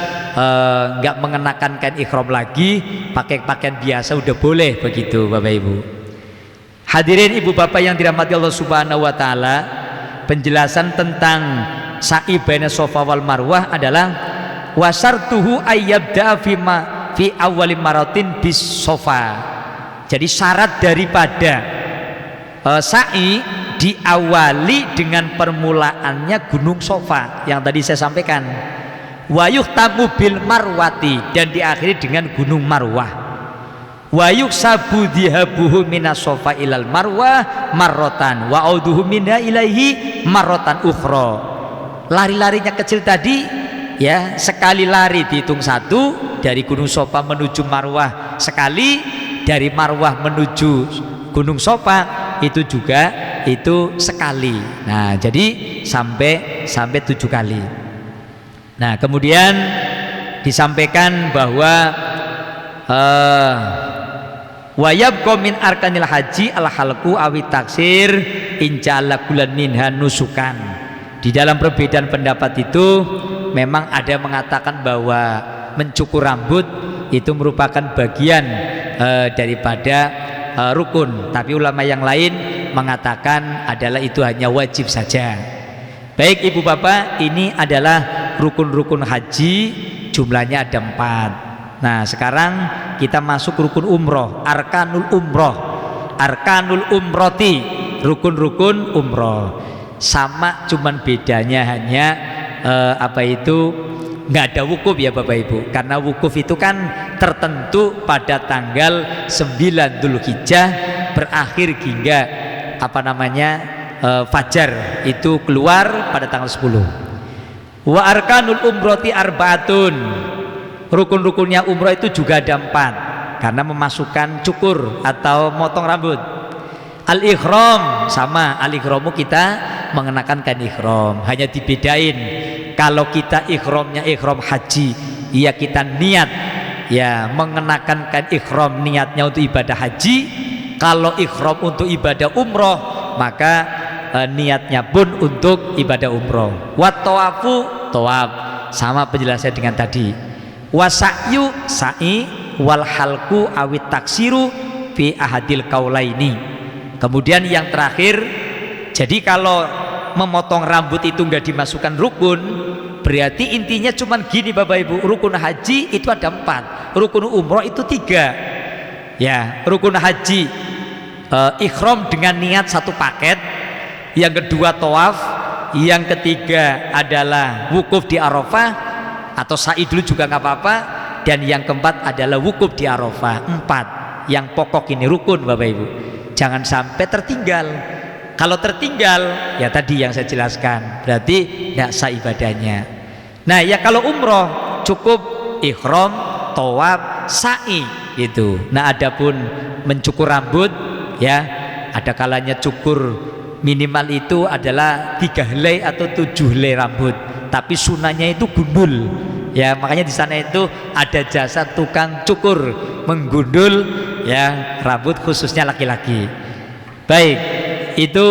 nggak mengenakan kain ihram lagi, pakai pakaian biasa udah boleh begitu Bapak Ibu. Hadirin Ibu Bapak yang dirahmati Allah Subhanahu wa taala, penjelasan tentang sa'i baina Safa wal Marwah adalah wasartuhu ayyabda fi awwali maratin bis Safa. Jadi syarat daripada sa'i diawali dengan permulaannya Gunung Safa yang tadi saya sampaikan. Wa yuhtamu bil marwati, dan diakhiri dengan Gunung Marwah. Wa yuksabu dhihabuhu minas Safa ilal Marwah marrotan wa auduhu minha ilaihi marrotan ukhra. Lari-larinya kecil tadi ya, sekali lari dihitung 1, dari Gunung Safa menuju Marwah sekali, dari Marwah menuju Gunung Safa itu juga itu sekali. Nah, jadi sampai 7 kali. Nah, kemudian disampaikan bahwa wa yabqa min arkanil haji al halqu awi taksir inja'ala bulan minha nusukan. Di dalam perbedaan pendapat itu memang ada yang mengatakan bahwa mencukur rambut itu merupakan bagian daripada rukun, tapi ulama yang lain mengatakan adalah itu hanya wajib saja. Baik Ibu Bapak, ini adalah rukun-rukun haji, jumlahnya ada 4. Nah, sekarang kita masuk rukun umroh, arkanul umroh, arkanul umroti, rukun-rukun umroh. Sama, cuman bedanya hanya nggak ada wukuf ya Bapak Ibu, karena wukuf itu kan tertentu pada tanggal 9 Dzulhijjah berakhir hingga fajar itu keluar pada tanggal 10. Wa arkanul umroti arbaatun, rukun-rukunnya umroh itu juga ada 4 karena memasukkan cukur atau motong rambut. Al-ikhram sama, al-ikhramu kita mengenakan kain ihram, hanya dibedain. Kalau kita ihramnya ihram haji, ya kita niat ya mengenakan kain ihram, niatnya untuk ibadah haji. Kalau ihram untuk ibadah umroh, maka niatnya pun untuk ibadah umroh. Wat tawafu, tawaf, sama penjelasan dengan tadi. Wasa'yu, sa'i, wal halku awit taksiru fi ahadil kaulaini. Kemudian yang terakhir, jadi kalau memotong rambut itu enggak dimasukkan rukun, berarti intinya cuman gini Bapak Ibu, rukun haji itu ada 4, rukun umroh itu 3 ya. Rukun haji ikhram dengan niat 1 paket, yang kedua tawaf, yang ketiga adalah wukuf di Arafah atau sa'i dulu juga nggak apa-apa, dan yang keempat adalah wukuf di Arafah. 4 yang pokok ini rukun Bapak Ibu, jangan sampai tertinggal. Kalau tertinggal ya tadi yang saya jelaskan, berarti tidak sah ibadahnya. Nah ya, kalau umroh cukup ihram, tawaf, sa'i gitu. Nah adapun mencukur rambut ya, ada kalanya cukur minimal itu adalah 3 helai atau 7 helai rambut, tapi sunahnya itu gundul ya. Makanya di sana itu ada jasa tukang cukur menggundul ya rambut khususnya laki-laki. Baik, itu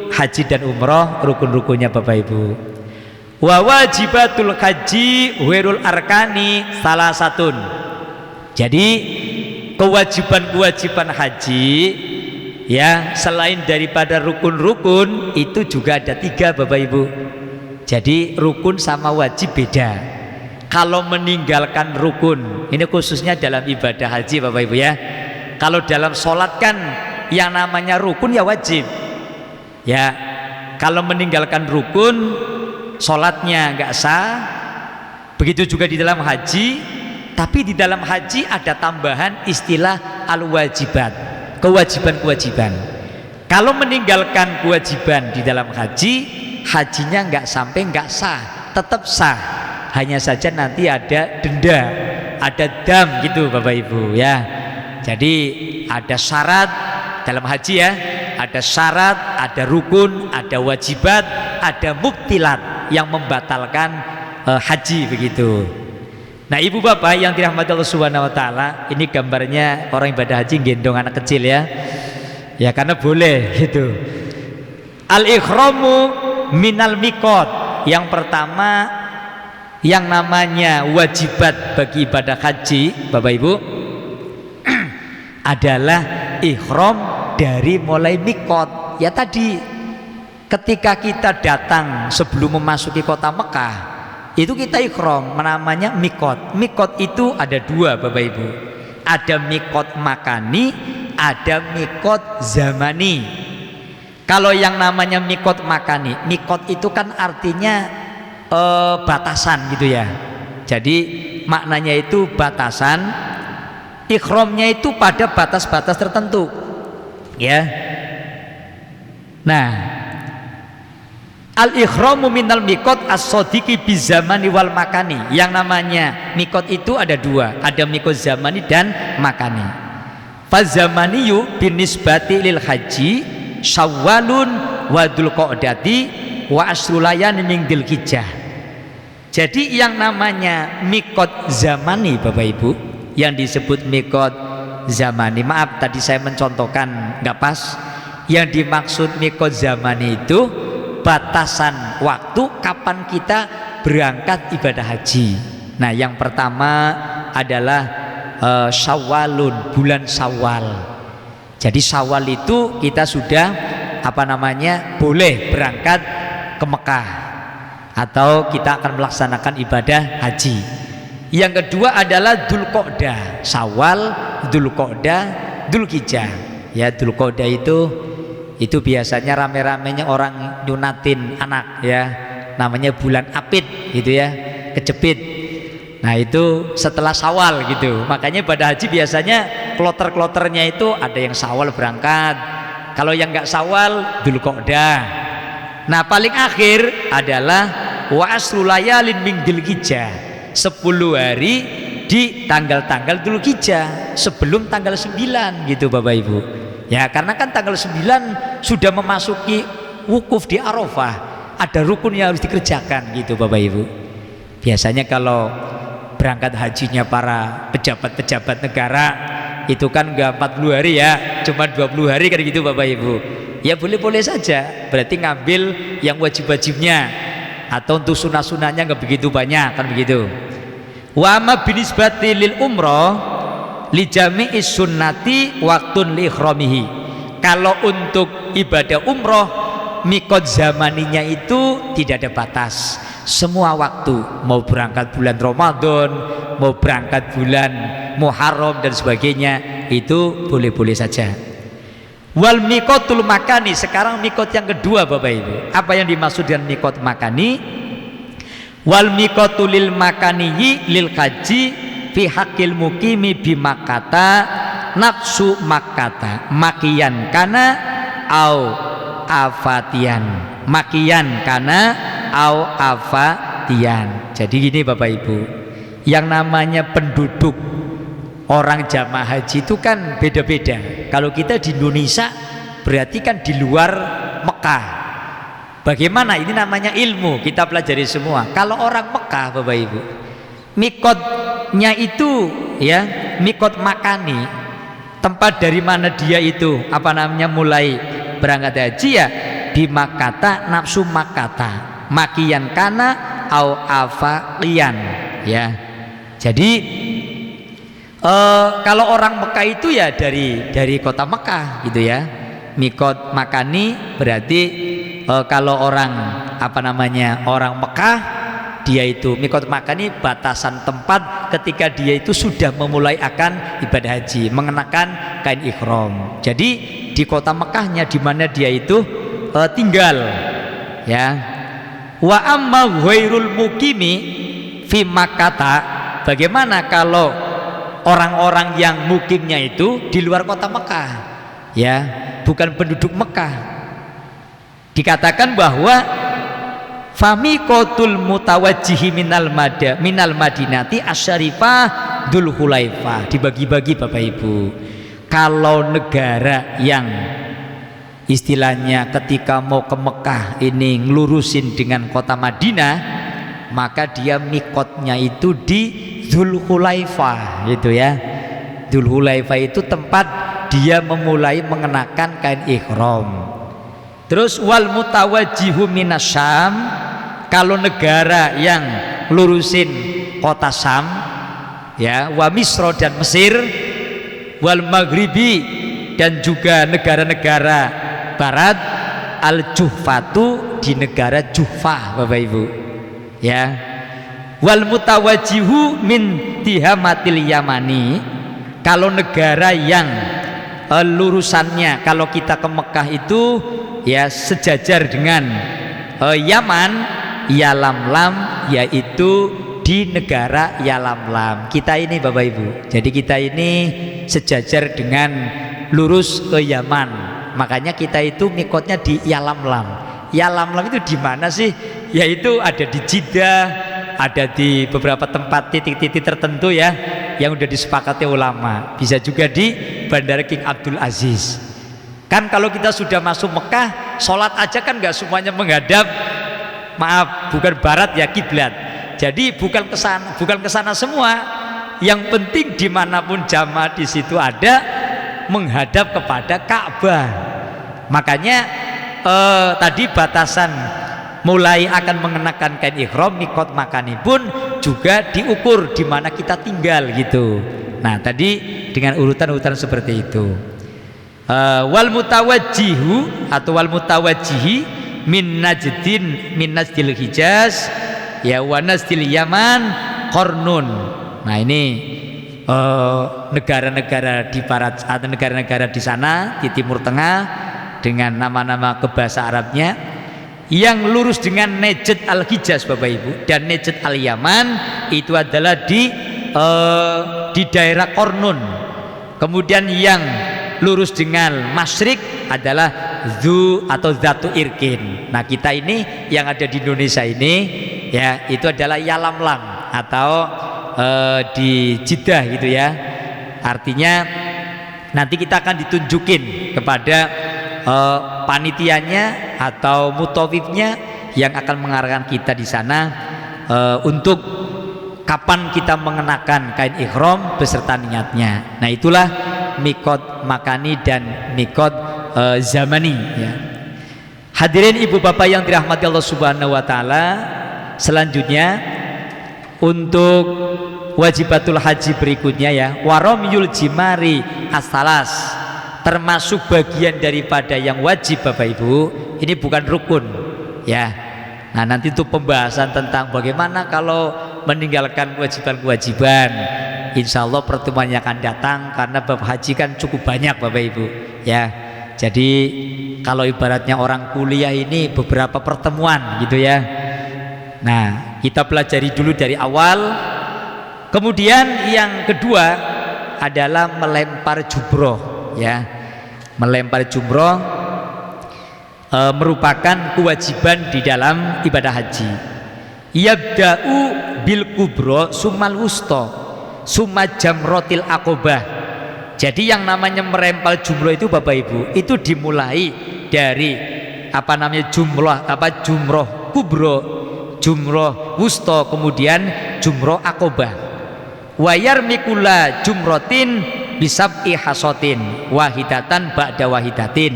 haji dan umroh rukun-rukunnya Bapak Ibu. Wa wajibatul haji wirul arkani salah satun. Jadi kewajiban-kewajiban haji ya selain daripada rukun-rukun itu juga ada 3 Bapak Ibu. Jadi rukun sama wajib beda. Kalau meninggalkan rukun, ini khususnya dalam ibadah haji Bapak Ibu ya. Kalau dalam sholat kan yang namanya rukun ya wajib ya. kalau meninggalkan rukun sholatnya nggak sah. Begitu juga di dalam haji. Tapi di dalam haji ada tambahan istilah al-wajibat, kewajiban-kewajiban. Kalau meninggalkan kewajiban di dalam haji, hajinya nggak sampai nggak sah, tetap sah. Hanya saja nanti ada denda, ada dam gitu Bapak Ibu ya. Jadi ada syarat dalam haji ya, ada syarat, ada rukun, ada wajibat, ada mubtilat yang membatalkan haji begitu. Nah ibu bapak yang dirahmati Allah Subhanahu wa taala, ini gambarnya orang ibadah haji gendong anak kecil ya. Ya karena boleh gitu. Al-ikhramu minal miqat. Yang pertama yang namanya wajibat bagi ibadah haji Bapak Ibu adalah ihram dari mulai miqat. Ya tadi ketika kita datang sebelum memasuki kota Mekah itu kita ikhram, namanya mikot. Mikot itu ada dua Bapak Ibu, ada mikot makani, ada mikot zamani. Kalau yang namanya mikot makani, mikot itu kan artinya batasan gitu ya. Jadi maknanya itu batasan, ikhramnya itu pada batas-batas tertentu ya. Nah al-ikhramu minal miqat as-sadiqi bizamani wal makani. Yang namanya miqat itu ada dua, ada miqat zamani dan makani. Fazamaniyu binisbati lil haji Syawalun wa dzulqa'dati wa asrulayan min dzulhijjah. Jadi yang namanya miqat zamani Bapak Ibu, yang disebut miqat zamani, maaf tadi saya mencontohkan nggak pas. Yang dimaksud miqat zamani itu batasan waktu kapan kita berangkat ibadah haji. Nah yang pertama adalah Syawalun, bulan Syawal. Jadi Syawal itu kita sudah boleh berangkat ke Mekah atau kita akan melaksanakan ibadah haji. Yang kedua adalah Dzulqa'dah, Syawal, Dzulqa'dah, Dzulhijjah. Ya Dzulqa'dah itu biasanya rame-ramenya orang nyunatin anak ya, namanya bulan apit gitu ya, kejepit. Nah itu setelah Syawal gitu. Makanya pada haji biasanya kloter-kloternya itu ada yang Syawal berangkat, kalau yang nggak Syawal Dzulqa'dah. Nah paling akhir adalah wa asrulayalin min dzulhijjah, 10 hari di tanggal-tanggal Dzulhijjah sebelum tanggal 9 gitu Bapak Ibu. Ya karena kan tanggal 9 sudah memasuki wukuf di Arafah, ada rukun yang harus dikerjakan gitu Bapak Ibu. Biasanya kalau berangkat hajinya para pejabat-pejabat negara itu kan enggak 40 hari ya, cuma 20 hari kan gitu Bapak Ibu. Ya boleh-boleh saja, berarti ngambil yang wajib-wajibnya, atau untuk sunah-sunahnya enggak begitu banyak kan begitu. Wa ma binisbati lil umrah li jami'is sunnati waktun li ikhramihi. Kalau untuk ibadah umroh mikot zamaninya itu tidak ada batas, semua waktu, mau berangkat bulan Ramadan, mau berangkat bulan Muharram dan sebagainya, itu boleh-boleh saja. Wal mikotul makani, sekarang mikot yang kedua Bapak Ibu. Apa yang dimaksud dengan mikot makani? Wal mikotulil makaniyi lil haji fi hakil mukimi bi Makkata nafsu Makkata makian kana au afatian, makian kana au afatian. Jadi gini Bapak Ibu, yang namanya penduduk orang jamaah haji itu kan beda-beda. Kalau kita di Indonesia berarti kan di luar Mekah. Bagaimana? Ini namanya ilmu, kita pelajari semua. Kalau orang Mekah Bapak Ibu, mikotnya itu ya mikot makani, tempat dari mana dia itu mulai berangkat haji ya di Makkata nafsu Makkata makian kana au afaqian ya. Jadi kalau orang Mekah itu ya dari kota Mekah gitu ya. Mikot makani berarti kalau orang orang Mekah, dia itu mikot makani batasan tempat ketika dia itu sudah memulai akan ibadah haji, mengenakan kain ihram. Jadi di kota Mekahnya di mana dia itu tinggal ya. Wa amma ghairul mukimi fi Makkata, bagaimana kalau orang-orang yang mukimnya itu di luar kota Mekah, ya, bukan penduduk Mekah. Dikatakan bahwa famiqatul mutawajjihi minal madinati asyarifah Dzul Hulaifah, dibagi-bagi Bapak Ibu. Kalau negara yang istilahnya ketika mau ke Mekah ini ngelurusin dengan kota Madinah, maka dia mikotnya itu di Dzul Hulaifah gitu ya. Dzul Hulaifah itu tempat dia memulai mengenakan kain ihram. Terus wal mutawajjihu minasyam, kalau negara yang lurusin kota Syam, ya, wa Misra dan Mesir, wal maghribi dan juga negara-negara barat, al Juhfatu di negara Juhfah Bapak Ibu, ya. Wal mutawajjihu min tihamatil yamani, kalau negara yang lurusannya kalau kita ke Mekah itu ya sejajar dengan Yaman, Yalamlam, yaitu di negara Yalamlam. Kita ini Bapak Ibu, jadi kita ini sejajar dengan lurus ke Yaman, makanya kita itu mikotnya di Yalamlam. Yalamlam itu di mana sih? Yaitu ada di Jeddah, ada di beberapa tempat titik-titik tertentu ya, yang udah disepakati ulama. Bisa juga di Bandara King Abdul Aziz. Kan kalau kita sudah masuk Mekah, sholat aja kan nggak semuanya menghadap, maaf, bukan barat ya, kiblat. Jadi bukan ke sana semua. Yang penting dimanapun jamaah di situ ada menghadap kepada Ka'bah. Makanya tadi batasan mulai akan mengenakan kain ihram, mikot makani pun juga diukur di mana kita tinggal gitu. Nah tadi dengan urutan-urutan seperti itu. Wal mutawajjihu atau wal mutawajjihi min najdil Hijaz, ya, wa najdil Yaman Qarnun. Nah ini negara-negara di barat atau negara-negara di sana di Timur Tengah dengan nama-nama kebahasa Arabnya yang lurus dengan Najd al-Hijaz Bapak Ibu, dan Najd al-Yaman itu adalah di daerah Qarnun. Kemudian yang lurus dengan Masyrik adalah Zatu Irkin. Nah kita ini yang ada di Indonesia ini ya, itu adalah Yalamlam atau di Jeddah gitu ya. Artinya nanti kita akan ditunjukin kepada panitianya atau mutawifnya yang akan mengarahkan kita di sana untuk kapan kita mengenakan kain ihram beserta niatnya. Nah itulah mikot makani dan mikot zamani ya. Hadirin ibu bapak yang dirahmati Allah Subhanahu wa taala, selanjutnya untuk wajibatul haji berikutnya ya, waramyul jimari asalas, termasuk bagian daripada yang wajib Bapak Ibu, ini bukan rukun ya. Nah nanti itu pembahasan tentang bagaimana kalau meninggalkan kewajiban-kewajiban, insya Allah pertemuan yang akan datang, karena bab haji kan cukup banyak Bapak Ibu ya. Jadi kalau ibaratnya orang kuliah ini beberapa pertemuan gitu ya. Nah kita pelajari dulu dari awal. Kemudian yang kedua adalah melempar jumroh ya. Melempar jumroh merupakan kewajiban di dalam ibadah haji. Yabda'u bil kubro summal wusto summa jamrotil akobah. Jadi yang namanya merempal jumroh itu Bapak Ibu, itu dimulai dari jumroh kubro, jumroh wusto, kemudian jumroh akobah. Wayar mikula jumrotin bisab'i hasotin wahidatan ba'da wahidatin.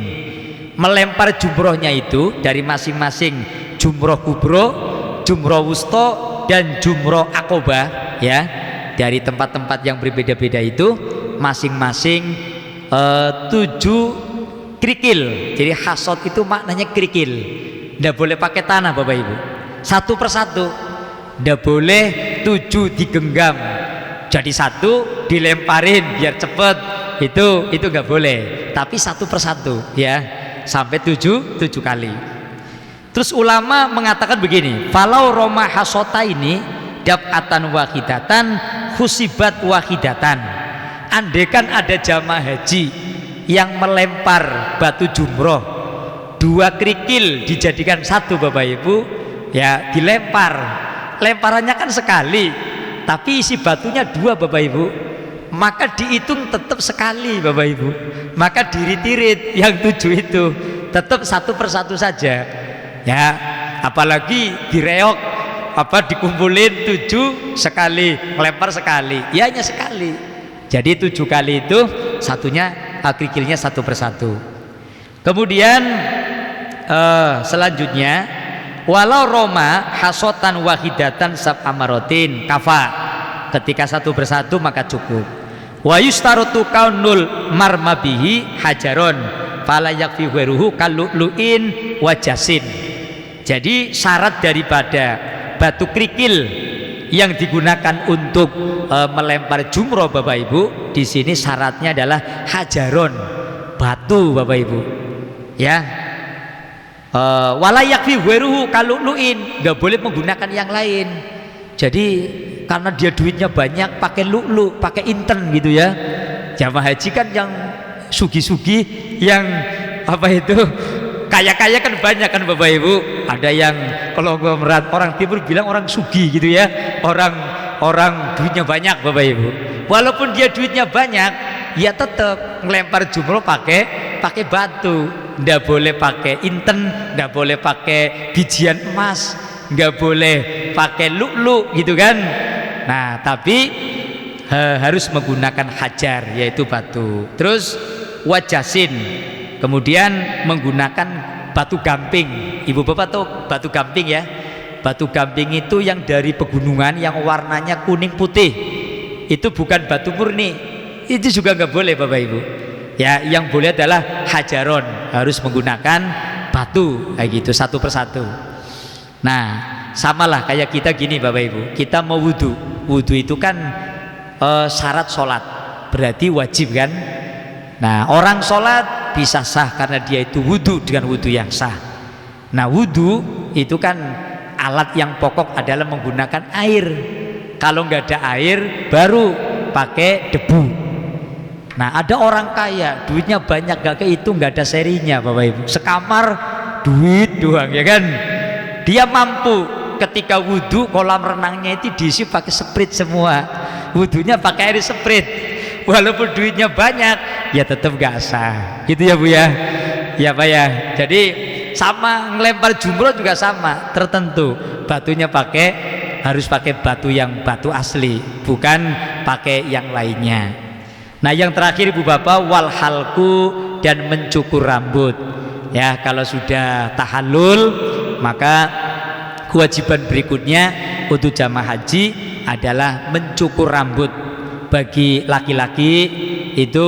Melempar jumrohnya itu dari masing-masing jumroh kubro, jumroh wusto, dan jumroh akobah ya, dari tempat-tempat yang berbeda-beda itu masing-masing 7 kerikil. Jadi hasot itu maknanya kerikil, tidak boleh pakai tanah Bapak Ibu, satu persatu, tidak boleh 7 digenggam jadi satu dilemparin biar cepet, itu nggak boleh, tapi satu persatu ya, sampai 7 kali. Terus ulama mengatakan begini, falau roma hasota ini dapatan wahidatan husibat wahidatan. Andaikan ada jamaah haji yang melempar batu jumroh, 2 kerikil dijadikan 1 Bapak Ibu, ya dilempar, lemparannya kan sekali, tapi isi batunya 2 Bapak Ibu, maka dihitung tetap sekali Bapak Ibu, maka dirit-irit yang 7 itu tetap 1 per 1 saja, ya. Apalagi direok dikumpulin 7 sekali, melempar sekali, ya hanya sekali. Jadi 7 kali itu satunya kerikilnya 1 per 1. Kemudian selanjutnya, walau roma hasotan wahidatan sab'amarotin kafa, ketika 1 per 1 maka cukup. Wa yustarotu kaunul marmabihi hajaron fala yakfi ghairuhu kallu'lu'in wajasin. Jadi syarat daripada batu kerikil yang digunakan untuk melempar jumroh Bapak Ibu, di sini syaratnya adalah hajaron, batu Bapak Ibu, ya. Wala yakfi ghairuhu kallu'lu'in, nggak boleh menggunakan yang lain. Jadi karena dia duitnya banyak, pakai lu'lu, pakai inten gitu ya. Jamaah haji kan yang sugi-sugi, yang kaya-kaya kan banyak kan Bapak Ibu. Ada yang kalau orang timur bilang orang sugi gitu ya, orang duitnya banyak Bapak Ibu. Walaupun dia duitnya banyak, ya tetap ngelempar jumroh pakai batu, nggak boleh pakai inten, nggak boleh pakai bijian emas, nggak boleh pakai lu'lu gitu kan. Nah tapi harus menggunakan hajar, yaitu batu. Terus wajasin, kemudian menggunakan batu gamping. Ibu bapak tahu batu gamping ya? Batu gamping itu yang dari pegunungan yang warnanya kuning putih, itu bukan batu murni, itu juga nggak boleh Bapak Ibu ya. Yang boleh adalah hajaron, harus menggunakan batu kayak gitu 1 per 1. Nah samalah kayak kita gini Bapak Ibu, kita mau wudhu itu kan syarat sholat, berarti wajib kan. Nah orang sholat bisa sah karena dia itu wudhu dengan wudhu yang sah. Nah wudhu itu kan alat yang pokok adalah menggunakan air. Kalau nggak ada air baru pakai debu. Nah ada orang kaya duitnya banyak, gak kehitung, nggak ada serinya Bapak Ibu, sekamar duit doang ya kan. Dia mampu ketika wudhu kolam renangnya itu diisi pakai sprit semua, wudhunya pakai air sprit. Walaupun duitnya banyak ya tetap gak sah gitu ya Bu ya. Ya Pak ya. Jadi sama ngelempar jumroh juga sama, tertentu batunya harus pakai batu yang batu asli, bukan pakai yang lainnya. Nah yang terakhir Ibu Bapak, wal halku, dan mencukur rambut ya. Kalau sudah tahallul maka kewajiban berikutnya untuk jamaah haji adalah mencukur rambut. Bagi laki-laki itu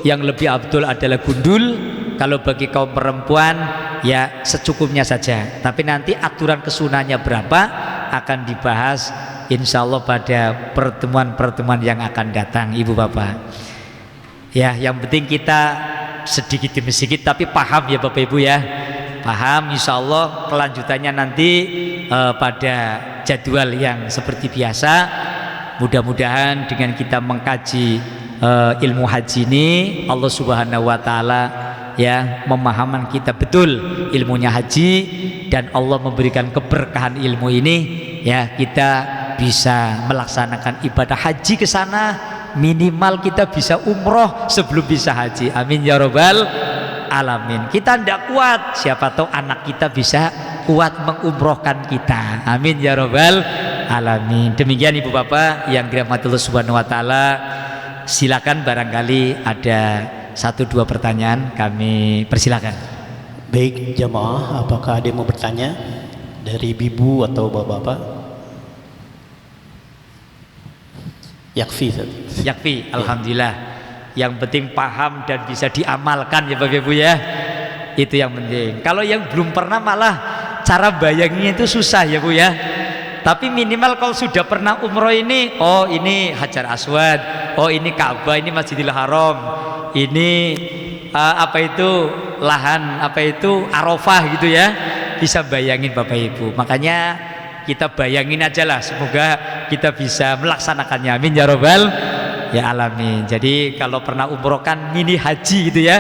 yang lebih abdul adalah gundul, kalau bagi kaum perempuan ya secukupnya saja. Tapi nanti aturan kesunahnya berapa akan dibahas insya Allah pada pertemuan-pertemuan yang akan datang Ibu Bapak ya. Yang penting kita sedikit demi sedikit tapi paham ya Bapak Ibu ya, paham. Insya Allah kelanjutannya nanti pada jadwal yang seperti biasa. Mudah-mudahan dengan kita mengkaji ilmu haji ini, Allah Subhanahu wa Ta'ala ya memahaman kita betul ilmunya haji, dan Allah memberikan keberkahan ilmu ini ya. Kita bisa melaksanakan ibadah haji ke sana, minimal kita bisa umroh sebelum bisa haji. Amin ya robbal alamin. Kita tidak kuat, siapa tahu anak kita bisa kuat mengumrohkan kita. Amin ya robbal alamin. Demikian Ibu Bapak yang dirahmati Allah Subhanahu wa Ta'ala. Silakan barangkali ada 1-2 pertanyaan, kami persilakan. Baik jamaah, apakah ada yang mau bertanya dari ibu atau bapak-bapak? Yakfi. Yakfi, alhamdulillah. Yang penting paham dan bisa diamalkan ya Bapak Ibu ya. Itu yang penting. Kalau yang belum pernah malah cara bayanginnya itu susah ya Bu ya. Tapi minimal kalau sudah pernah umroh ini, oh ini Hajar Aswad, oh ini Ka'bah, ini Masjidil Haram, ini lahan Arafah gitu ya. bisa bayangin Bapak Ibu. Makanya kita bayangin aja lah, semoga kita bisa melaksanakannya. Amin ya robbal ya alamin. Jadi kalau pernah umroh kan mini haji gitu ya,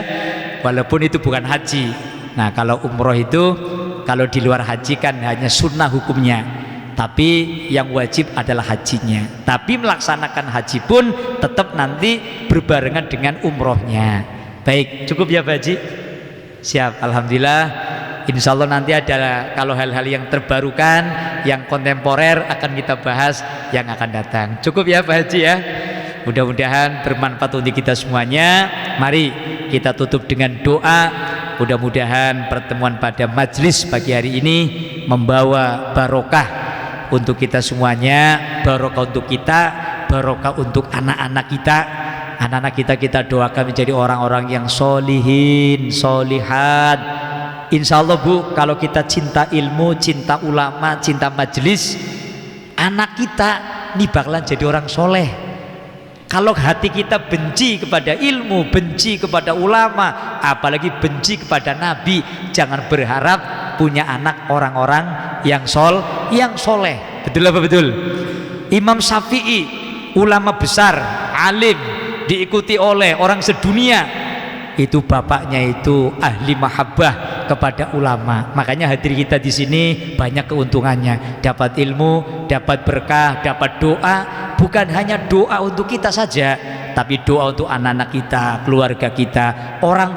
walaupun itu bukan haji. Nah kalau umroh itu, kalau di luar haji kan hanya sunnah hukumnya, tapi yang wajib adalah hajinya. Tapi melaksanakan haji pun tetap nanti berbarengan dengan umrohnya. Baik, cukup ya Pak Haji? Siap, alhamdulillah. Insya Allah nanti ada, kalau hal-hal yang terbarukan, yang kontemporer akan kita bahas yang akan datang. Cukup ya Pak Haji ya. Mudah-mudahan bermanfaat untuk kita semuanya. Mari kita tutup dengan doa. Mudah-mudahan pertemuan pada majelis pagi hari ini membawa barokah untuk kita semuanya, barokah untuk kita, barokah untuk anak-anak kita. Anak-anak kita doakan menjadi orang-orang yang solihin, solihat. Insya Allah Bu, kalau kita cinta ilmu, cinta ulama, cinta majelis, anak kita ini bakalan jadi orang soleh. Kalau hati kita benci kepada ilmu, benci kepada ulama, apalagi benci kepada Nabi, jangan berharap punya anak orang-orang yang soleh. Betul apa betul? Imam Syafi'i, ulama besar, alim, diikuti oleh orang sedunia, itu bapaknya itu ahli mahabbah kepada ulama. Makanya hadir kita di sini banyak keuntungannya, dapat ilmu, dapat berkah, dapat doa. Bukan hanya doa untuk kita saja, tapi doa untuk anak-anak kita, keluarga kita, orang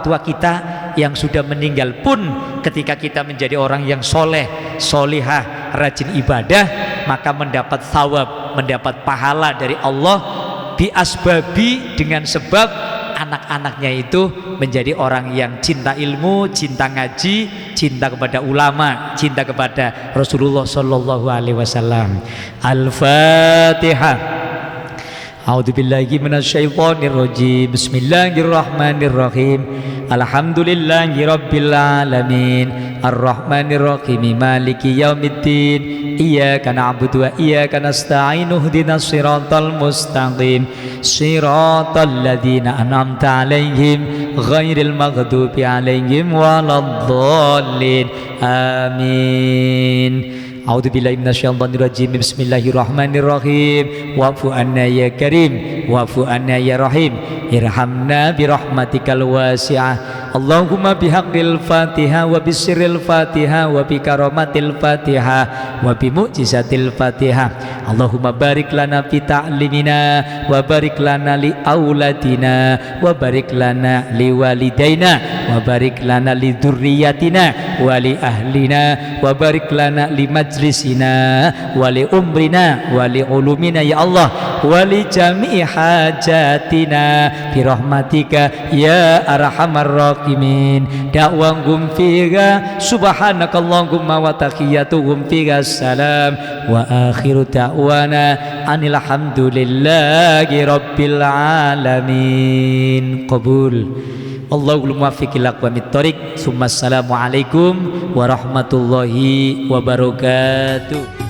tua kita yang sudah meninggal pun, ketika kita menjadi orang yang soleh, solihah, rajin ibadah, maka mendapat thawab, mendapat pahala dari Allah biasbabi, dengan sebab anak-anaknya itu menjadi orang yang cinta ilmu, cinta ngaji, cinta kepada ulama, cinta kepada Rasulullah Sallallahu Alaihi Wasallam. Al-Fatihah. A'udzubillahi minasyaitonirrajim. Bismillahirrahmanirrahim. Alhamdulillahirabbil alamin. Arrahmanirrahim. Maliki yaumiddin. Iyyaka na'budu wa iyyaka nasta'in. Ihdinas siratal mustaqim. Siratal ladzina an'amta 'alaihim ghairil maghdubi 'alaihim waladdallin. Amin. A'udzubillahi minasyaitonirrajim. Bismillahirrahmanirrahim. Wa'fu anna ya karim, wa'fu anna ya rahim, irhamna birahmatikal wasi'ah. Allahumma bihaqqil Fatihah wa bisirril Fatihah wa bikaramatil Fatihah wa bimu'jizatil Fatihah. Allahumma barik lana fi ta'limina wa barik lana li auladina wa barik lana li walidaina wa barik lana li dzurriyyatina wa li ahlina wa barik lana li majlisina wa li umrina wa li ulumina ya Allah wa li jami'i hajatina bi rahmatika ya arhamar rahimin. Da'wahum fiha subhanakallahumma wa tahiyyatuhum fiha salam wa akhiru da'wana anil hamdulillahi rabbil alamin. Qabul. Allahul muwaffiq ila aqwamit thoriq. Assalamu alaikum warahmatullahi wabarakatuh.